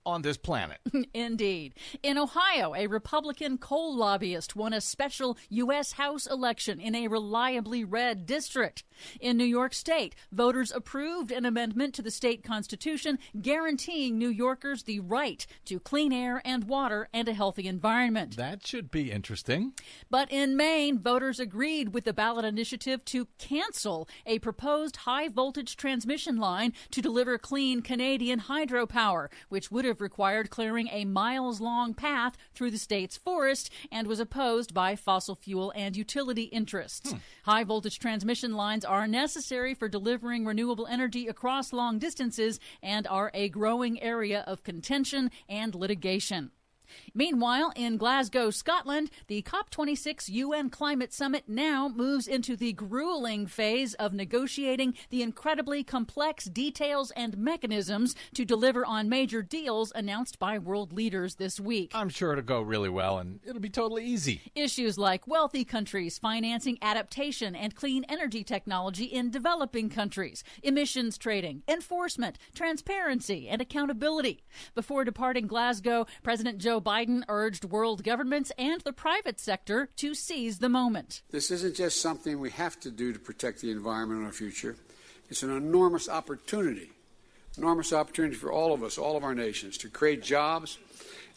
on this planet. Indeed. In Ohio, a Republican coal lobbyist won a special U.S. House election in a reliably red district. In New York State, voters approved an amendment to the state constitution guaranteeing New Yorkers the right to clean air and water and a healthy environment. That should be interesting. But in Maine, voters agreed with the ballot initiative to cancel a proposed high-voltage transmission line to deliver clean Canadian hydropower, which would have required clearing a miles-long path through the state's forest and was opposed by fossil fuel and utility interests. High-voltage transmission lines are necessary for delivering renewable energy across long distances and are a growing area of contention and litigation. Meanwhile, in Glasgow, Scotland, the COP26 UN Climate Summit now moves into the grueling phase of negotiating the incredibly complex details and mechanisms to deliver on major deals announced by world leaders this week. I'm sure it'll go really well, and it'll be totally easy. Issues like wealthy countries financing adaptation and clean energy technology in developing countries, emissions trading, enforcement, transparency, and accountability. Before departing Glasgow, President Joe Biden urged world governments and the private sector to seize the moment. This isn't just something we have to do to protect the environment in our future. It's an enormous opportunity for all of us, all of our nations, to create jobs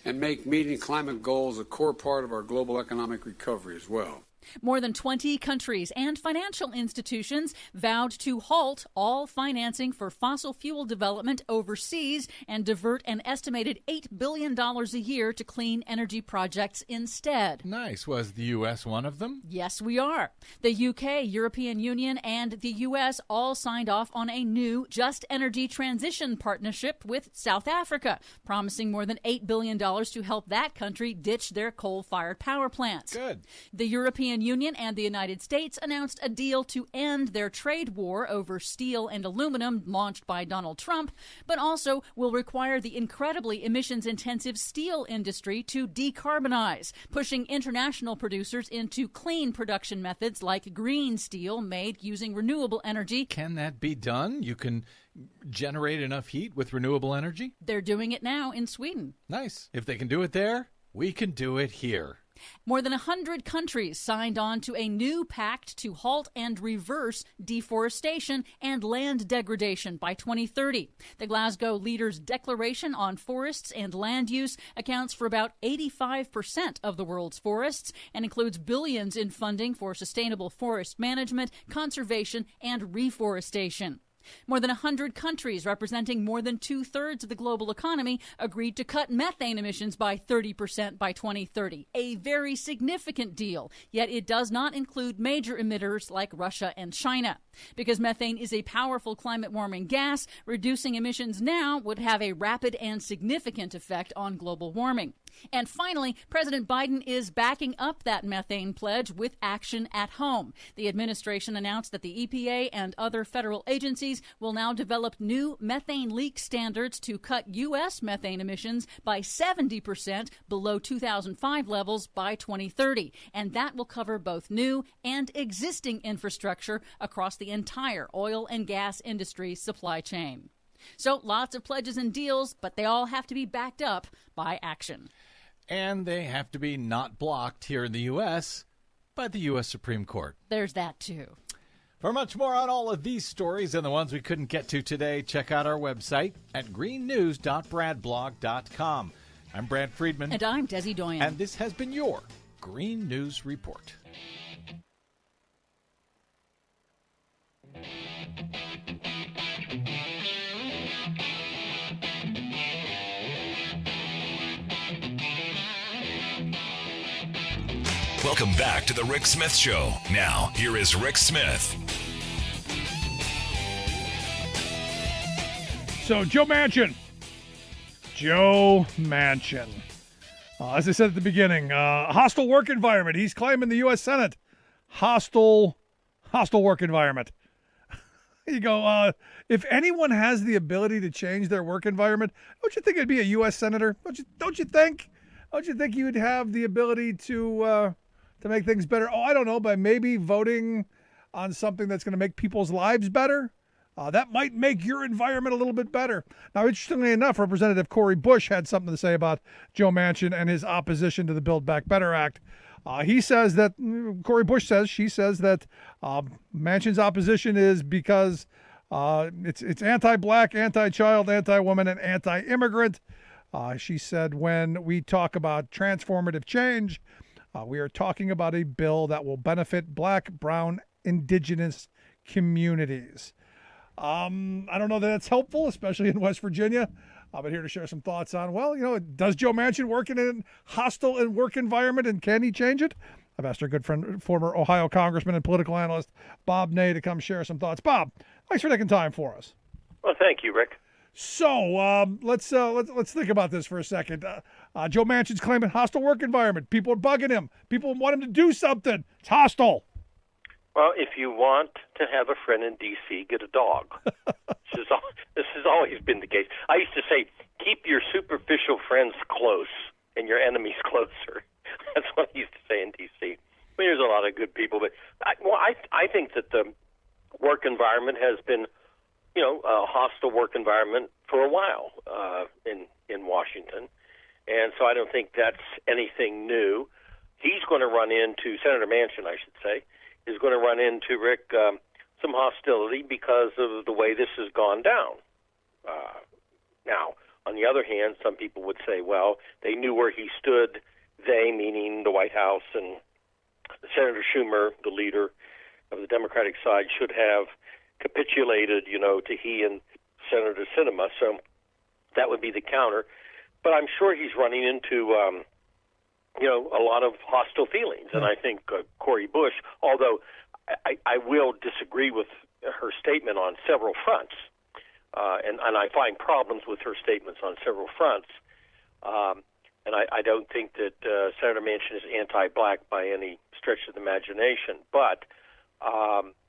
and make meeting climate goals a core part of our global economic recovery as well. More than 20 countries and financial institutions vowed to halt all financing for fossil fuel development overseas and divert an estimated $8 billion a year to clean energy projects instead. Nice. Was the U.S. one of them? Yes, we are. The UK, European Union, and the U.S. all signed off on a new Just Energy Transition Partnership with South Africa, promising more than $8 billion to help that country ditch their coal-fired power plants. Good. The European Union and the United States announced a deal to end their trade war over steel and aluminum launched by Donald Trump, but also will require the incredibly emissions-intensive steel industry to decarbonize, pushing international producers into clean production methods like green steel made using renewable energy. Can that be done? You can generate enough heat with renewable energy? They're doing it now in Sweden. Nice. If they can do it there, we can do it here. More than 100 countries signed on to a new pact to halt and reverse deforestation and land degradation by 2030. The Glasgow leaders' declaration on forests and land use accounts for about 85% of the world's forests and includes billions in funding for sustainable forest management, conservation, and reforestation. More than 100 countries representing more than two-thirds of the global economy agreed to cut methane emissions by 30% by 2030, a very significant deal, yet it does not include major emitters like Russia and China. Because methane is a powerful climate-warming gas, reducing emissions now would have a rapid and significant effect on global warming. And finally, President Biden is backing up that methane pledge with action at home. The administration announced that the EPA and other federal agencies will now develop new methane leak standards to cut U.S. methane emissions by 70% below 2005 levels by 2030. And that will cover both new and existing infrastructure across the entire oil and gas industry supply chain. So lots of pledges and deals, but they all have to be backed up by action. And they have to be not blocked here in the U.S. by the U.S. Supreme Court. There's that, too. For much more on all of these stories and the ones we couldn't get to today, check out our website at greennews.bradblog.com. I'm Brad Friedman. And I'm Desi Doyen. And this has been your Green News Report. Welcome back to the Rick Smith Show. Now, here is Rick Smith. So, Joe Manchin. As I said at the beginning, hostile work environment. He's claiming the U.S. Senate. Hostile work environment. You go, if anyone has the ability to change their work environment, don't you think it'd be a U.S. Senator? Don't you think you would have the ability to make things better? Oh, I don't know, by maybe voting on something that's going to make people's lives better? That might make your environment a little bit better. Now, interestingly enough, Representative Cori Bush had something to say about Joe Manchin and his opposition to the Build Back Better Act. He says that, she says that Manchin's opposition is because it's anti-black, anti-child, anti-woman, and anti-immigrant. She said, when we talk about transformative change, we are talking about a bill that will benefit black, brown, indigenous communities. I don't know that that's helpful, especially in West Virginia. But here to share some thoughts on, does Joe Manchin work in a hostile work environment, and can he change it? I've asked our good friend, former Ohio Congressman and political analyst Bob Ney to come share some thoughts. Bob, thanks for taking time for us. Well, thank you, Rick. So let's think about this for a second. Joe Manchin's claiming hostile work environment. People are bugging him. People want him to do something. It's hostile. Well, if you want to have a friend in D.C., get a dog. This has always been the case. I used to say, keep your superficial friends close and your enemies closer. That's what I used to say in D.C. I mean, there's a lot of good people, but I think that the work environment has been, a hostile work environment for a while in Washington, and so I don't think that's anything new. He's going to run into, Senator Manchin, I should say, is going to run into, Rick, some hostility because of the way this has gone down. Now, on the other hand, some people would say, well, they knew where he stood, they, meaning the White House and Senator Schumer, the leader of the Democratic side, should have capitulated, to he and Senator Sinema. So that would be the counter. But I'm sure he's running into a lot of hostile feelings. And I think Cori Bush, although I will disagree with her statement on several fronts, and I find problems with her statements on several fronts, and I don't think that Senator Manchin is anti-black by any stretch of the imagination, but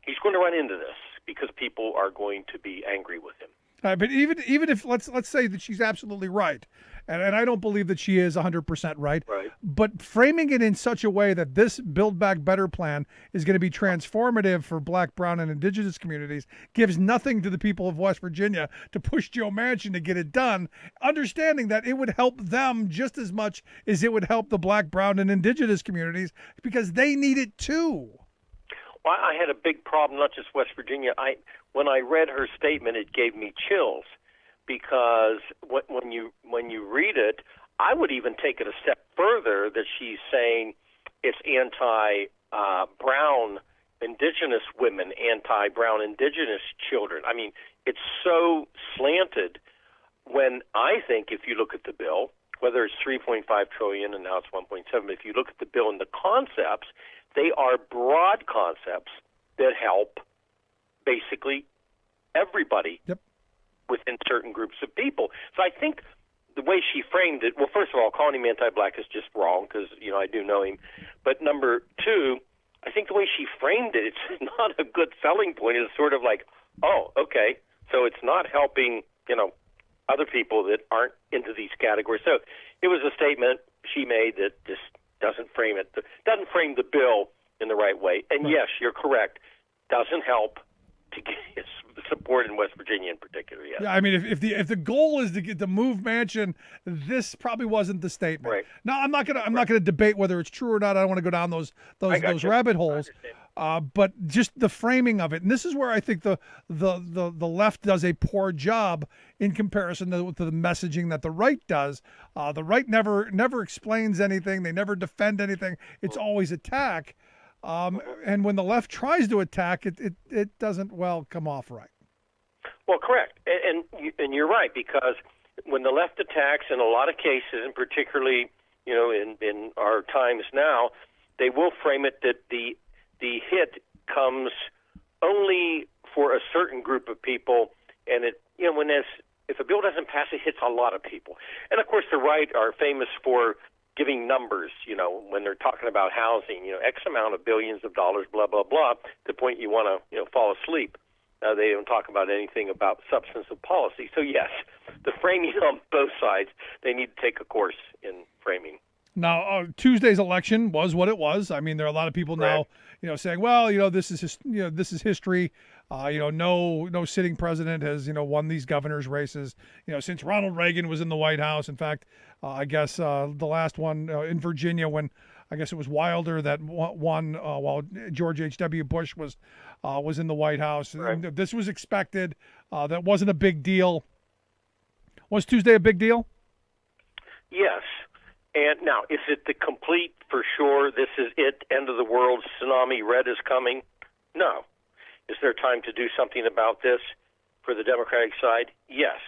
he's going to run into this because people are going to be angry with him. But even if let's say that she's absolutely right, and I don't believe that she is 100% right. Right. But framing it in such a way that this Build Back Better plan is going to be transformative for black, brown, and indigenous communities gives nothing to the people of West Virginia to push Joe Manchin to get it done, understanding that it would help them just as much as it would help the black, brown, and indigenous communities because they need it too. Well, I had a big problem, not just West Virginia. When I read her statement, it gave me chills because when you read it, I would even take it a step further that she's saying it's anti-brown indigenous women, anti-brown indigenous children. I mean, it's so slanted when I think if you look at the bill, whether it's $3.5 trillion and now it's $1.7, if you look at the bill and the concepts, they are broad concepts that help basically everybody within certain groups of people. So I think the way she framed it, well, first of all, calling him anti-black is just wrong because, I do know him. But number two, I think the way she framed it, it's not a good selling point. It's sort of like, oh, okay, so it's not helping, other people that aren't into these categories. So it was a statement she made that just doesn't frame the bill in the right way. And yes, you're correct, doesn't help to get, it's support in West Virginia in particular. Yes. Yeah, I mean, if the goal is to get to move Manchin, this probably wasn't the statement. Right. Now, I'm not gonna debate whether it's true or not. I don't want to go down those rabbit holes. But just the framing of it, and this is where I think the left does a poor job in comparison to the messaging that the right does. The right never explains anything. They never defend anything. It's always attack. And when the left tries to attack, it doesn't come off right. Well, correct, and you're right, because when the left attacks, in a lot of cases, and particularly in our times now, they will frame it that the hit comes only for a certain group of people, and if a bill doesn't pass, it hits a lot of people. And of course, the right are famous for giving numbers, when they're talking about housing, X amount of billions of dollars, blah, blah, blah, to the point you want to, fall asleep. They don't talk about anything about substance of policy. So yes, the framing on both sides, they need to take a course in framing. Now, Tuesday's election was what it was. I mean, there are a lot of people now, saying, well, this is history. No sitting president has, won these governor's races, since Ronald Reagan was in the White House. In fact, I guess the last one in Virginia, when I guess it was Wilder that won while George H.W. Bush was in the White House. Right. This was expected. That wasn't a big deal. Was Tuesday a big deal? Yes. And now, is it the complete, for sure, this is it, end of the world, tsunami red is coming? No. Is there time to do something about this for the Democratic side? Yes.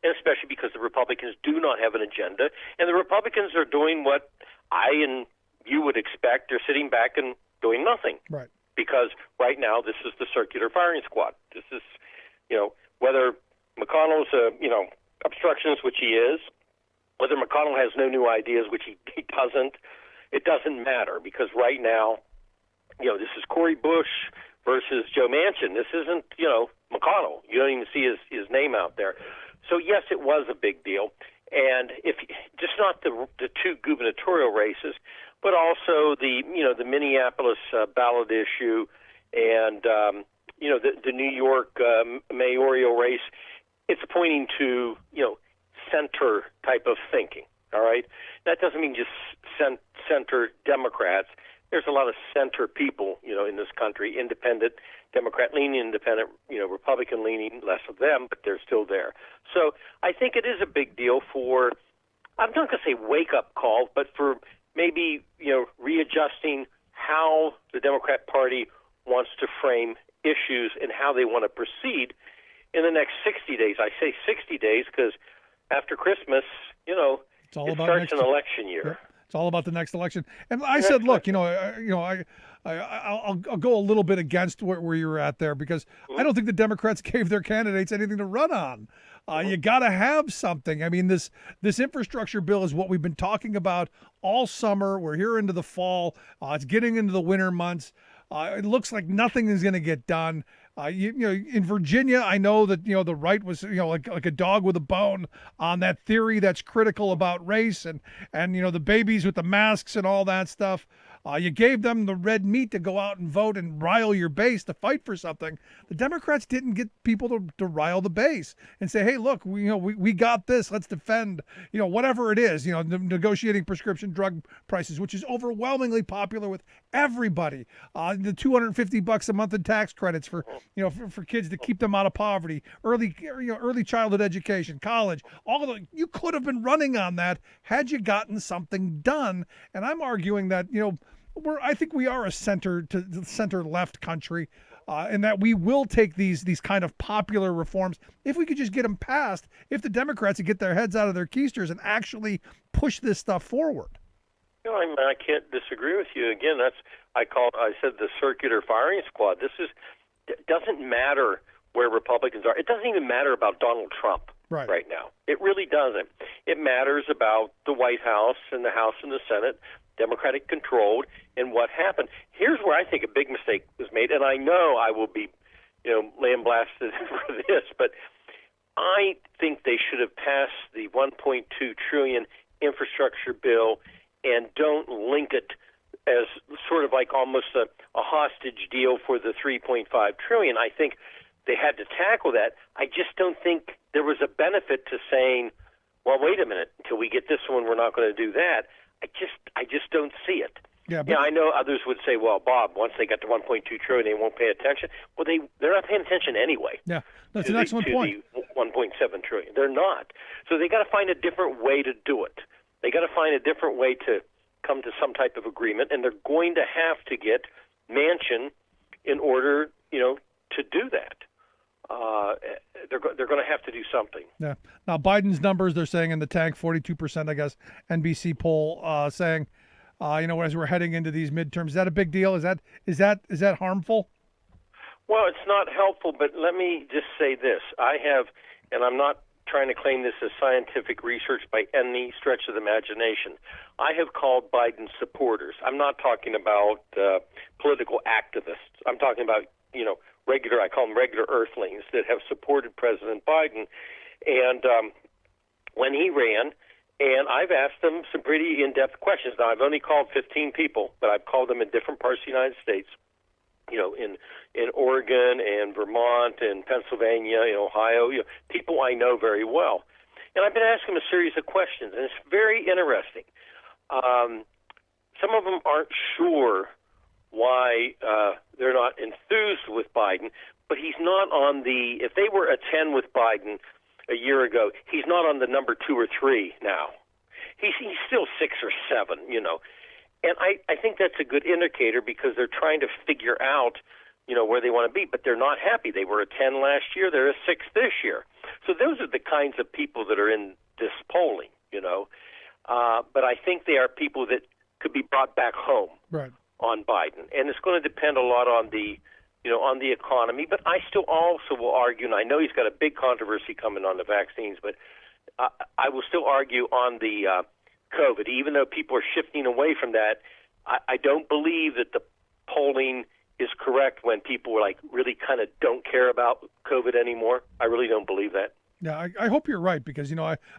And especially because the Republicans do not have an agenda, and the Republicans are doing what I and you would expect. They're sitting back and doing nothing. Right. Because right now, this is the circular firing squad. This is, whether McConnell's, obstructionist, which he is, whether McConnell has no new ideas, which he doesn't, it doesn't matter, because right now, this is Cory Bush versus Joe Manchin. This isn't, McConnell. You don't even see his name out there. So, yes, it was a big deal. And if just not the two gubernatorial races, but also the Minneapolis ballot issue and, the New York mayoral race, it's pointing to, center type of thinking, all right? That doesn't mean just center Democrats. There's a lot of center people, in this country, independent, Democrat-leaning, independent, Republican-leaning, less of them, but they're still there. So I think it is a big deal for, I'm not going to say wake-up call, but for maybe, readjusting how the Democrat Party wants to frame issues and how they want to proceed in the next 60 days. I say 60 days because after Christmas, it starts an election year. Yeah. It's all about the next election. And I said, look, I'll go a little bit against where you're at there, because I don't think the Democrats gave their candidates anything to run on. You got to have something. I mean, this infrastructure bill is what we've been talking about all summer. We're here into the fall. It's getting into the winter months. It looks like nothing is going to get done. In Virginia, I know that, the right was, like a dog with a bone on that theory that's critical about race and the babies with the masks and all that stuff. You gave them the red meat to go out and vote and rile your base to fight for something. The Democrats didn't get people to rile the base and say, hey, look, we got this. Let's defend, whatever it is, negotiating prescription drug prices, which is overwhelmingly popular with everybody. The $250 a month in tax credits for kids to keep them out of poverty, early childhood education, college, all of the, you could have been running on that had you gotten something done. And I'm arguing that, I think we are a center left country, and that we will take these kind of popular reforms if we could just get them passed. If the Democrats would get their heads out of their keisters and actually push this stuff forward. I can't disagree with you. Again, I said the circular firing squad. It doesn't matter where Republicans are. It doesn't even matter about Donald Trump right now. It really doesn't. It matters about the White House and the House and the Senate, Democratic controlled, and what happened. Here's where I think a big mistake was made, and I know I will be, lambasted for this, but I think they should have passed the $1.2 trillion infrastructure bill and don't link it as sort of like almost a hostage deal for the $3.5 trillion. I think they had to tackle that. I just don't think there was a benefit to saying, well, wait a minute, until we get this one, we're not going to do that. I just don't see it. Yeah, but I know others would say, well, Bob, once they get to 1.2 trillion, they won't pay attention. Well, they're not paying attention anyway. Yeah, that's an excellent point. To the 1.7 trillion. They're not. So they got to find a different way to do it. They got to find a different way to come to some type of agreement, and they're going to have to get Manchin in order, to do that. They're going to have to do something. Yeah. Now Biden's numbers, they're saying in the tank, 42%, I guess, NBC poll saying, as we're heading into these midterms, is that a big deal? Is that harmful? Well, it's not helpful, but let me just say this. I have, and I'm not trying to claim this as scientific research by any stretch of the imagination, I have called Biden supporters. I'm not talking about political activists. I'm talking about, I call them regular earthlings that have supported President Biden. And when he ran, and I've asked them some pretty in-depth questions. Now, I've only called 15 people, but I've called them in different parts of the United States, in Oregon and Vermont and Pennsylvania, Ohio, people I know very well. And I've been asking them a series of questions, and it's very interesting. Some of them aren't sure why they're not enthused with Biden, but he's not on if they were a 10 with Biden a year ago, he's not on the number 2 or 3 now. He's still 6 or 7, And I think that's a good indicator because they're trying to figure out, where they want to be, but they're not happy. They were a 10 last year, they're a 6 this year. So those are the kinds of people that are in this polling, But I think they are people that could be brought back home. Right. On Biden, and it's going to depend a lot on the economy. But I still also will argue, and I know he's got a big controversy coming on the vaccines, but I will still argue on the COVID, even though people are shifting away from that. I don't believe that the polling is correct when people really kind of don't care about COVID anymore. I really don't believe that. Yeah, I hope you're right because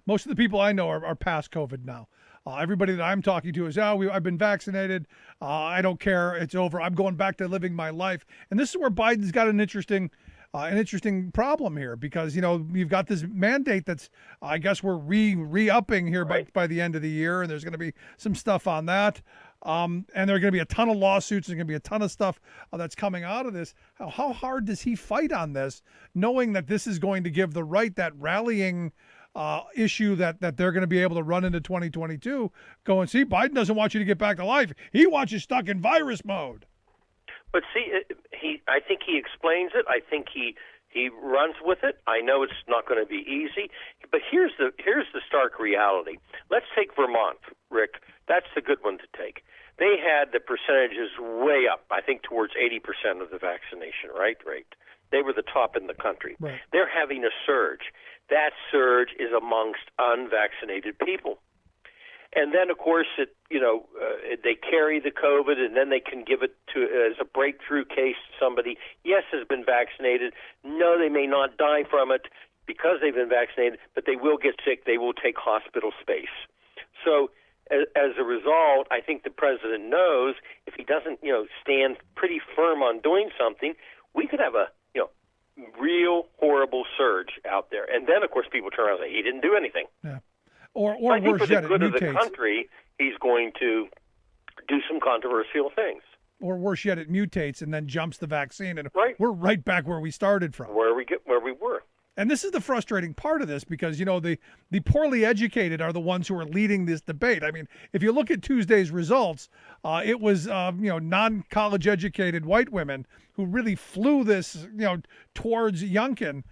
most of the people I know are past COVID now. Everybody that I'm talking to is, I've been vaccinated. I don't care. It's over. I'm going back to living my life. And this is where Biden's got an interesting problem here because, you've got this mandate that's, I guess we're re-upping here by the end of the year. And there's going to be some stuff on that. And there are going to be a ton of lawsuits. There's going to be a ton of stuff that's coming out of this. How hard does he fight on this, knowing that this is going to give the right that rallying issue that they're going to be able to run into 2022, go and see Biden doesn't want you to get back to life. He wants you stuck in virus mode. But see, I think he explains it. I think he runs with it. I know it's not going to be easy, but here's the stark reality. Let's take Vermont, Rick. That's the good one to take. They had the percentages way up, I think towards 80% of the vaccination rate. They were the top in the country. Right. They're having a surge. That surge is amongst unvaccinated people. And then, of course, they carry the COVID, and then they can give it as a breakthrough case to somebody, yes, has been vaccinated. No, they may not die from it because they've been vaccinated, but they will get sick. They will take hospital space. So as a result, I think the president knows if he doesn't, stand pretty firm on doing something, we could have a real horrible surge out there. And then, of course, people turn around and say, he didn't do anything. Yeah. Or I think worse for the yet, good it of the mutates. country, he's going to do some controversial things. Or worse yet, it mutates and then jumps the vaccine. And right. We're right back where we started from. Where we were. And this is the frustrating part of this because, the poorly educated are the ones who are leading this debate. I mean, if you look at Tuesday's results, it was, non-college educated white women who really flew this, towards Youngkin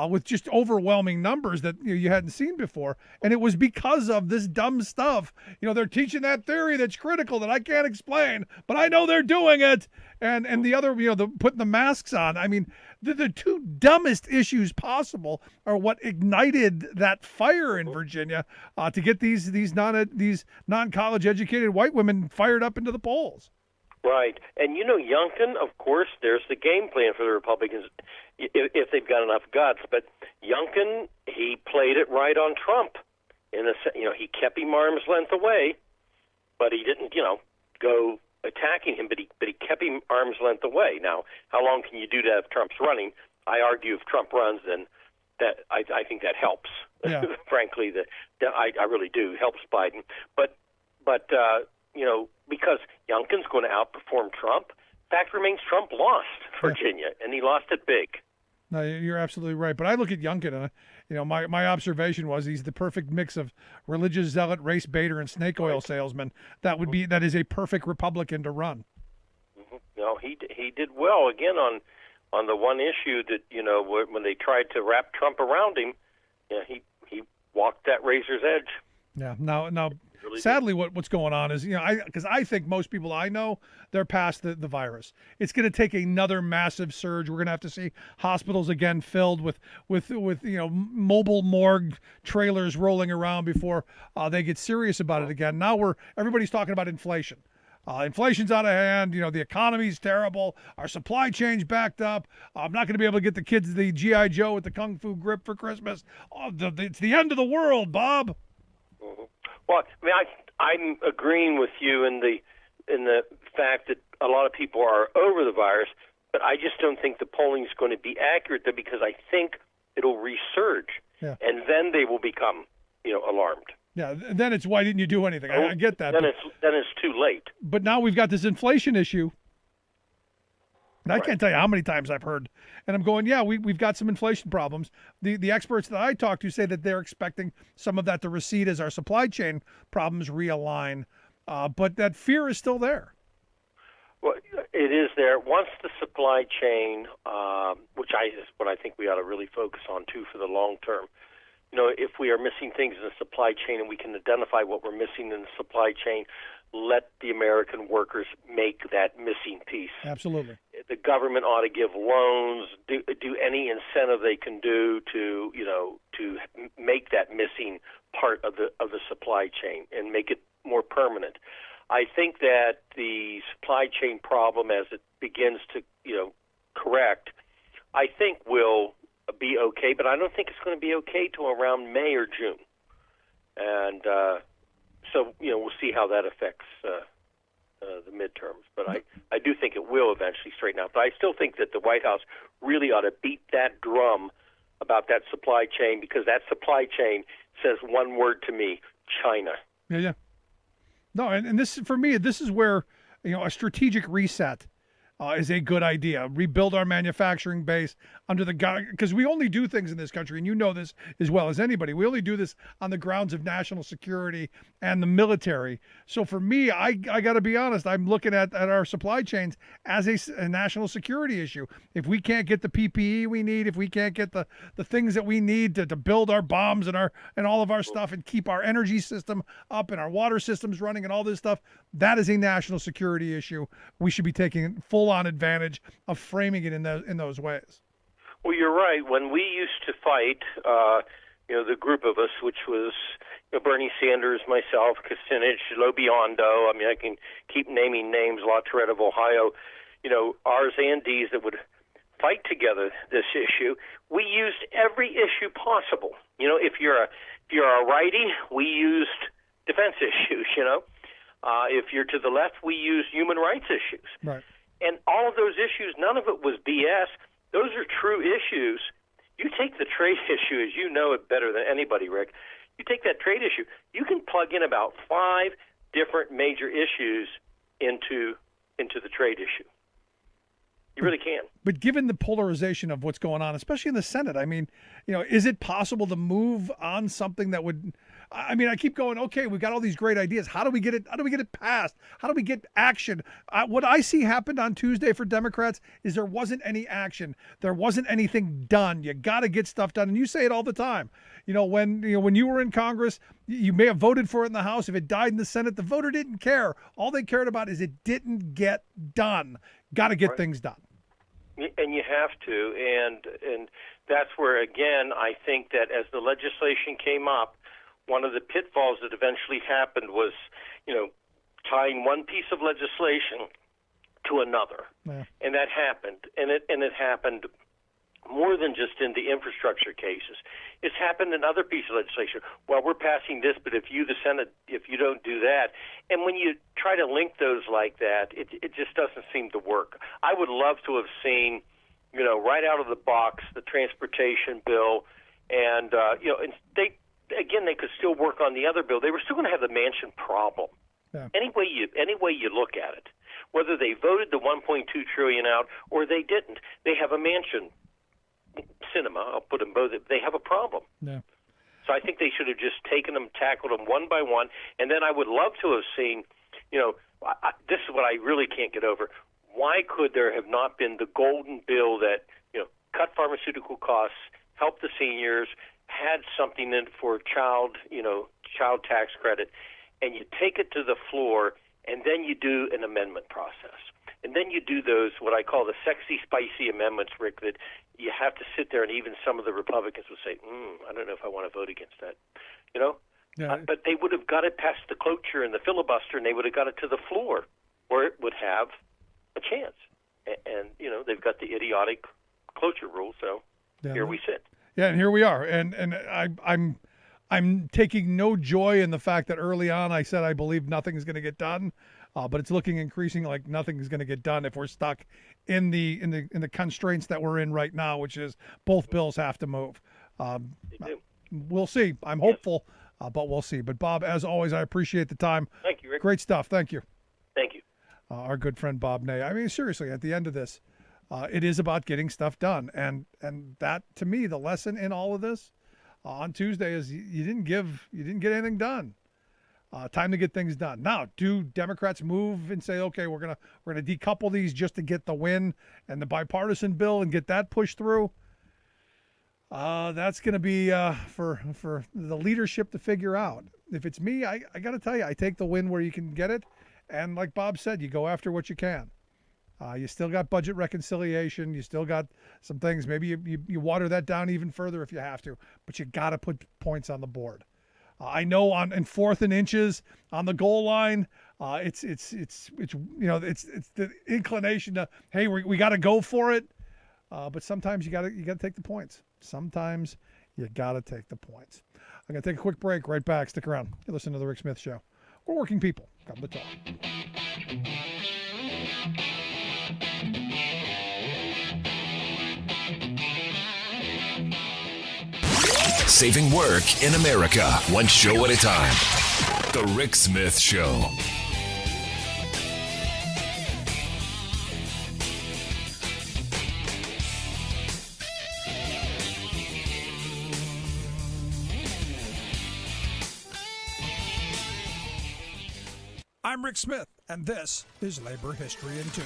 with just overwhelming numbers that you hadn't seen before. And it was because of this dumb stuff. They're teaching that theory that's critical that I can't explain, but I know they're doing it. And the other, the putting the masks on. I mean, the two dumbest issues possible are what ignited that fire in Virginia to get these non-college educated white women fired up into the polls. Right. And, Youngkin, of course, there's the game plan for the Republicans if they've got enough guts. But Youngkin, he played it right on Trump. He kept him arm's length away, but he didn't, go attacking him, but he kept him arm's length away. Now, how long can you do that if Trump's running? I argue if Trump runs, then that I think that helps. Yeah. Frankly, I really do helps Biden. But because Youngkin's going to outperform Trump, fact remains Trump lost Virginia, and he lost it big. No, you're absolutely right. But I look at Youngkin, and my observation was he's the perfect mix of religious zealot, race baiter, and snake oil salesman. That is a perfect Republican to run. Mm-hmm. No, he did well again on the one issue that when they tried to wrap Trump around him, he walked that razor's edge. Yeah. Now, Really sadly, what's going on is, because I think most people I know, they're past the virus. It's going to take another massive surge. We're going to have to see hospitals again filled with mobile morgue trailers rolling around before they get serious about it again. Now everybody's talking about inflation. Inflation's out of hand. The economy's terrible. Our supply chain's backed up. I'm not going to be able to get the kids the G.I. Joe with the Kung Fu grip for Christmas. It's the end of the world, Bob. Mm-hmm. Well, I mean, I'm agreeing with you in the fact that a lot of people are over the virus, but I just don't think the polling is going to be accurate there because I think it'll resurge, and then they will become, alarmed. Yeah, then it's why didn't you do anything? I get that. Then it's too late. But now we've got this inflation issue. And I can't tell you how many times I've heard, and I'm going, we've got some inflation problems. The experts that I talk to say that they're expecting some of that to recede as our supply chain problems realign, but that fear is still there. Well, it is there. Once the supply chain, which is what I think we ought to really focus on, too, for the long term. If we are missing things in the supply chain and we can identify what we're missing in the supply chain, let the American workers make that missing piece. Absolutely. The government ought to give loans, do any incentive they can do to make that missing part of the supply chain and make it more permanent. I think that the supply chain problem, as it begins to correct, I think will be okay, but I don't think it's going to be okay till around May or June, and so we'll see how that affects the midterms. But I do think it will eventually straighten out. But I still think that the White House really ought to beat that drum about that supply chain, because that supply chain says one word to me: China. Yeah. No, and this, for me, this is where a strategic reset is a good idea. Rebuild our manufacturing base under the guy, because we only do things in this country, and you know this as well as anybody. We only do this on the grounds of national security and the military. So for me, I got to be honest, I'm looking at our supply chains as a national security issue. If we can't get the PPE we need, if we can't get the things that we need to build our bombs and all of our stuff and keep our energy system up and our water systems running and all this stuff, that is a national security issue. We should be taking full-on advantage of framing it in those ways. Well, you're right. When we used to fight, the group of us, which was Bernie Sanders, myself, Kucinich, Lobiondo, I mean, I can keep naming names, La Tourette of Ohio, R's and D's that would fight together this issue. We used every issue possible. If you're a righty, we used defense issues, If you're to the left, we use human rights issues. Right. And all of those issues, none of it was BS. Those are true issues. You take the trade issue, as you know it better than anybody, Rick. You take that trade issue, you can plug in about 5 different major issues into the trade issue. You really can. But given the polarization of what's going on, especially in the Senate, I mean, is it possible to move on something that would? I mean, I keep going. Okay, we've got all these great ideas. How do we get it? How do we get it passed? How do we get action? What I see happened on Tuesday for Democrats is there wasn't any action. There wasn't anything done. You got to get stuff done, and you say it all the time. When you were in Congress, you may have voted for it in the House. If it died in the Senate, the voter didn't care. All they cared about is it didn't get done. Got to get things done. And you have to, and that's where, again, I think that as the legislation came up, one of the pitfalls that eventually happened was, tying one piece of legislation to another, and that happened, and it happened more than just in the infrastructure cases. It's happened in other pieces of legislation. Well, we're passing this, but if you, the Senate, if you don't do that, and when you try to link those like that, it just doesn't seem to work. I would love to have seen right out of the box, the transportation bill, and and they could still work on the other bill. They were still going to have the Manchin problem. Yeah. Any way you look at it, whether they voted the $1.2 trillion out or they didn't, they have a Manchin cinema. I'll put them both. They have a problem. Yeah. So I think they should have just tackled them one by one, and then I would love to have seen, this is what I really can't get over. Why could there have not been the golden bill that, cut pharmaceutical costs, help the seniors, had something in for child tax credit, and you take it to the floor, and then you do an amendment process. And then you do those, what I call the sexy, spicy amendments, Rick, that you have to sit there, and even some of the Republicans will say, I don't know if I want to vote against that, Yeah. But they would have got it past the cloture and the filibuster, and they would have got it to the floor where it would have a chance. And they've got the idiotic cloture rule, so here we sit. Yeah, and here we are. And I'm taking no joy in the fact that early on I said I believe nothing's going to get done, but it's looking increasing like nothing's going to get done if we're stuck in the constraints that we're in right now, which is both bills have to move. We'll see. I'm hopeful, but we'll see. But Bob, as always, I appreciate the time. Thank you, Rick. Great stuff. Thank you. Thank you. Our good friend Bob Ney. I mean, seriously, at the end of this, it is about getting stuff done, and that, to me, the lesson in all of this on Tuesday is you didn't get anything done. Time to get things done. Now, do Democrats move and say, okay, we're gonna decouple these just to get the win and the bipartisan bill and get that pushed through? That's going to be for the leadership to figure out. If it's me, I got to tell you, I take the win where you can get it. And like Bob said, you go after what you can. You still got budget reconciliation. You still got some things. Maybe you water that down even further if you have to. But you got to put points on the board. I know in 4th and inches on the goal line, it's the inclination to, hey, we got to go for it. But sometimes you got to take the points. Sometimes you got to take the points. I'm going to take a quick break. Right back. Stick around. You listen to The Rick Smith Show. We're working people. Come to talk. Saving work in America, one show at a time. The Rick Smith Show. I'm Rick Smith, and this is Labor History in 2.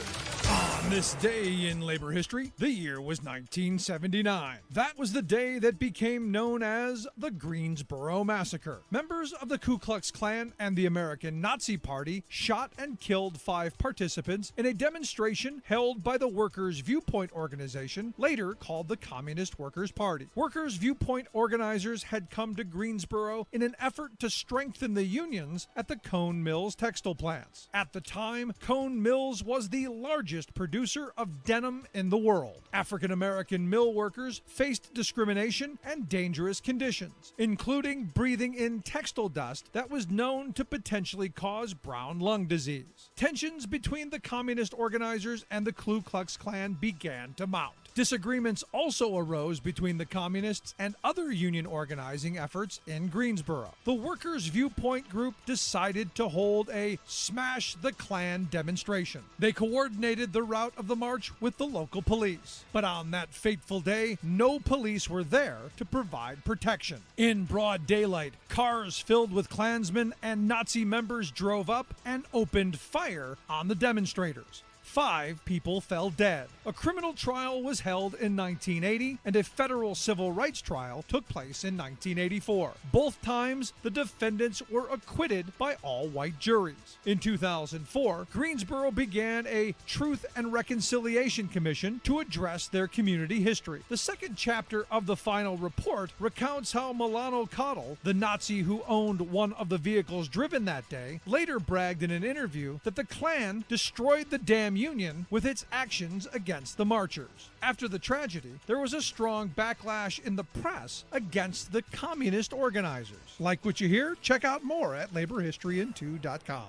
On this day in labor history, the year was 1979. That was the day that became known as the Greensboro Massacre. Members of the Ku Klux Klan and the American Nazi Party shot and killed 5 participants in a demonstration held by the Workers' Viewpoint organization, later called the Communist Workers' Party. Workers' Viewpoint organizers had come to Greensboro in an effort to strengthen the unions at the Cone Mills textile plants. At the time, Cone Mills was the largest producer of denim in the world. African American mill workers faced discrimination and dangerous conditions, including breathing in textile dust that was known to potentially cause brown lung disease. Tensions between the communist organizers and the Ku Klux Klan began to mount. Disagreements also arose between the communists and other union organizing efforts in Greensboro. The Workers' Viewpoint group decided to hold a Smash the Klan demonstration. They coordinated the route of the march with the local police. But on that fateful day, no police were there to provide protection. In broad daylight, cars filled with Klansmen and Nazi members drove up and opened fire on the demonstrators. 5 people fell dead. A criminal trial was held in 1980, and a federal civil rights trial took place in 1984. Both times, the defendants were acquitted by all-white juries. In 2004, Greensboro began a Truth and Reconciliation Commission to address their community history. The second chapter of the final report recounts how Milano Cottle, the Nazi who owned one of the vehicles driven that day, later bragged in an interview that the Klan destroyed the damn Union with its actions against the marchers. After the tragedy, there was a strong backlash in the press against the communist organizers. Like what you hear? Check out more at laborhistoryin2.com.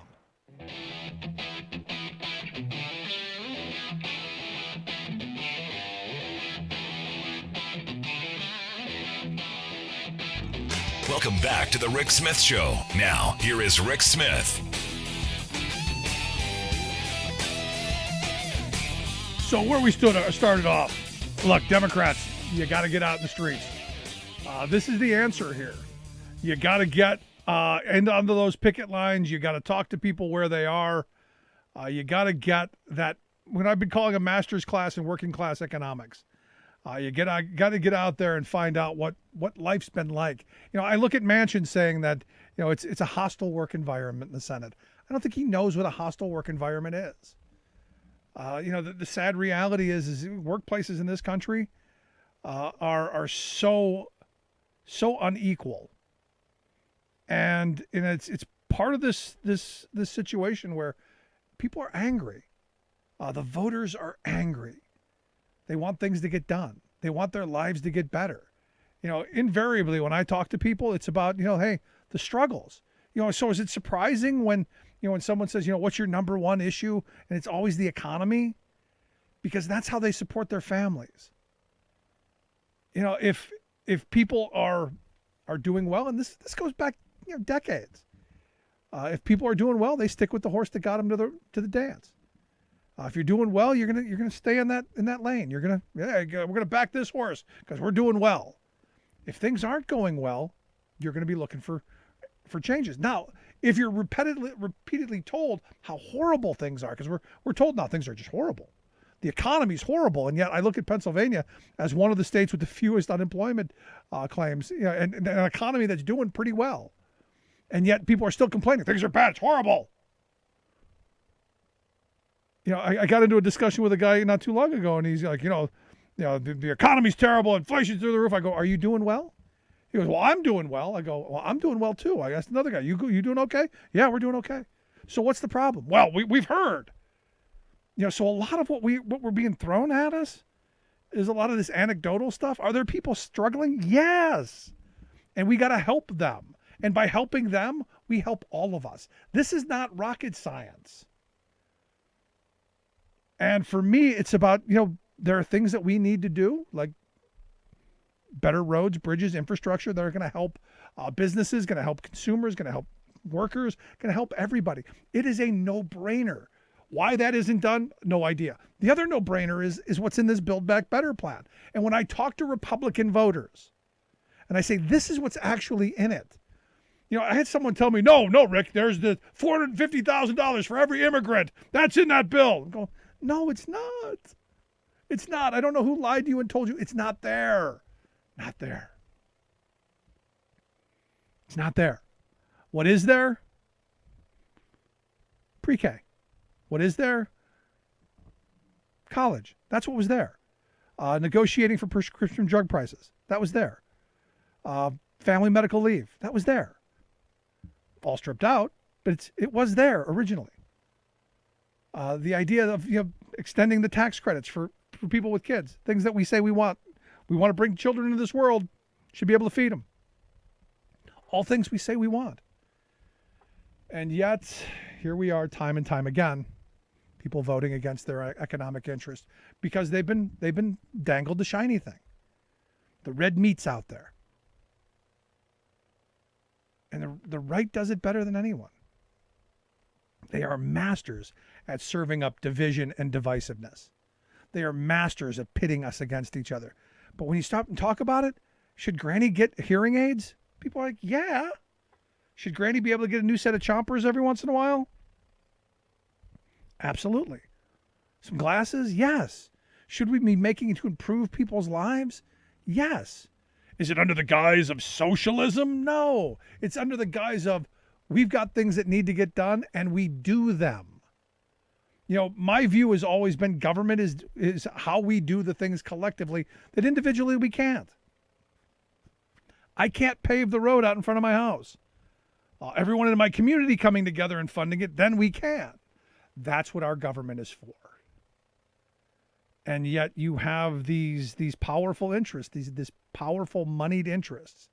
Welcome back to the Rick Smith Show. Now, here is Rick Smith. So where we started off, look, Democrats, you got to get out in the streets. This is the answer here. You got to get under those picket lines. You got to talk to people where they are. You got to get that, what I've been calling a master's class in working class economics. You got to get out there and find out what life's been like. You know, I look at Manchin saying that, you know, it's a hostile work environment in the Senate. I don't think he knows what a hostile work environment is. You know, the sad reality is workplaces in this country are so unequal, and it's part of this situation where people are angry. The voters are angry. They want things to get done. They want their lives to get better. You know, invariably when I talk to people, it's about, you know, hey, the struggles. You know, so is it surprising when someone says, you know, what's your number one issue? And it's always the economy, because that's how they support their families. You know, if people are doing well, and this goes back, you know, decades. If people are doing well, they stick with the horse that got them to the dance. If you're doing well, you're gonna stay in that lane. We're gonna back this horse because we're doing well. If things aren't going well, you're gonna be looking for changes. Now, if you're repeatedly told how horrible things are, because we're told now things are just horrible. The economy's horrible, and yet I look at Pennsylvania as one of the states with the fewest unemployment claims, you know, and an economy that's doing pretty well, and yet people are still complaining things are bad. It's horrible. You know, I got into a discussion with a guy not too long ago, and he's like, the economy's terrible, inflation's through the roof. I go, are you doing well? He goes, well, I'm doing well. I go, well, I'm doing well too. I asked another guy, you doing okay? Yeah, we're doing okay. So what's the problem? Well, we've heard. You know, so a lot of what we're being thrown at us is a lot of this anecdotal stuff. Are there people struggling? Yes. And we got to help them. And by helping them, we help all of us. This is not rocket science. And for me, it's about, you know, there are things that we need to do, like better roads, bridges, infrastructure that are going to help businesses, going to help consumers, going to help workers, going to help everybody. It is a no-brainer. Why that isn't done, no idea. The other no-brainer is what's in this Build Back Better plan. And when I talk to Republican voters, and I say, this is what's actually in it. You know, I had someone tell me, no, Rick, there's the $450,000 for every immigrant. That's in that bill. I go, no, it's not. It's not. I don't know who lied to you and told you it's not there. Not there. It's not there. What is there? Pre-K. What is there? College. That's what was there. Negotiating for prescription drug prices. That was there. Family medical leave. That was there. All stripped out, but it was there originally. The idea of, you know, extending the tax credits for people with kids, things that we say we want. We want to bring children into this world, should be able to feed them. All things we say we want. And yet, here we are time and time again, people voting against their economic interest because they've been dangled the shiny thing. The red meat's out there. And the right does it better than anyone. They are masters at serving up division and divisiveness. They are masters at pitting us against each other. But when you stop and talk about it, should Granny get hearing aids? People are like, yeah. Should Granny be able to get a new set of chompers every once in a while? Absolutely. Some glasses? Yes. Should we be making it to improve people's lives? Yes. Is it under the guise of socialism? No. It's under the guise of we've got things that need to get done and we do them. You know, my view has always been government is how we do the things collectively that individually we can't. I can't pave the road out in front of my house. Everyone in my community coming together and funding it, then we can. That's what our government is for. And yet you have these powerful interests, this powerful moneyed interests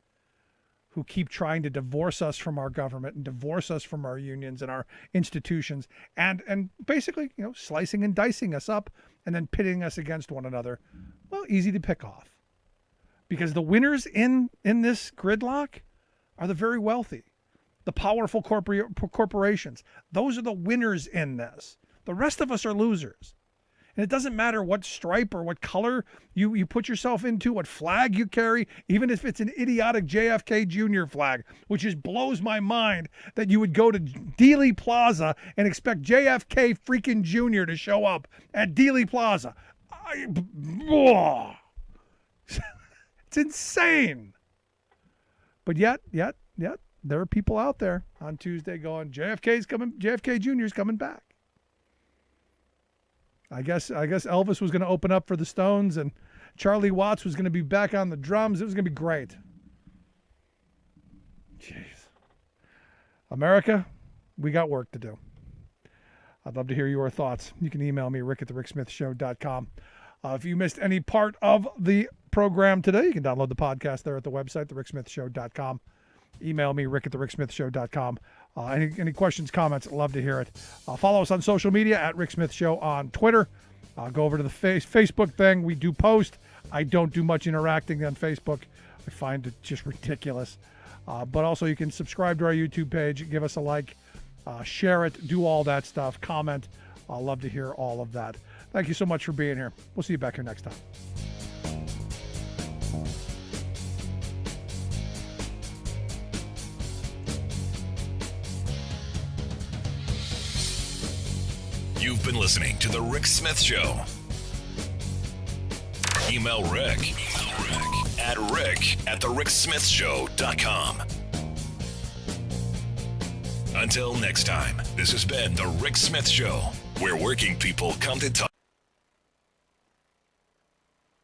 who keep trying to divorce us from our government and divorce us from our unions and our institutions and basically, you know, slicing and dicing us up and then pitting us against one another. Well, easy to pick off. Because the winners in this gridlock are the very wealthy, the powerful corporations. Those are the winners in this. The rest of us are losers. And it doesn't matter what stripe or what color you put yourself into, what flag you carry, even if it's an idiotic JFK Jr. flag, which just blows my mind that you would go to Dealey Plaza and expect JFK freaking Jr. to show up at Dealey Plaza. It's insane. But yet, there are people out there on Tuesday going, JFK Jr. is coming back. I guess Elvis was going to open up for the Stones and Charlie Watts was going to be back on the drums. It was going to be great. Jeez. America, we got work to do. I'd love to hear your thoughts. You can email me, rick@thericksmithshow.com. If you missed any part of the program today, you can download the podcast there at the website, thericksmithshow.com. Email me, rick@thericksmithshow.com. Any questions, comments, love to hear it. Follow us on social media at Rick Smith Show on Twitter. Go over to the Facebook thing. We do post. I don't do much interacting on Facebook. I find it just ridiculous. But also you can subscribe to our YouTube page, give us a like, share it, do all that stuff, comment. I'll love to hear all of that. Thank you so much for being here. We'll see you back here next time. You've been listening to The Rick Smith Show. Email Rick at rick@thericksmithshow.com. Until next time, this has been The Rick Smith Show, where working people come to talk.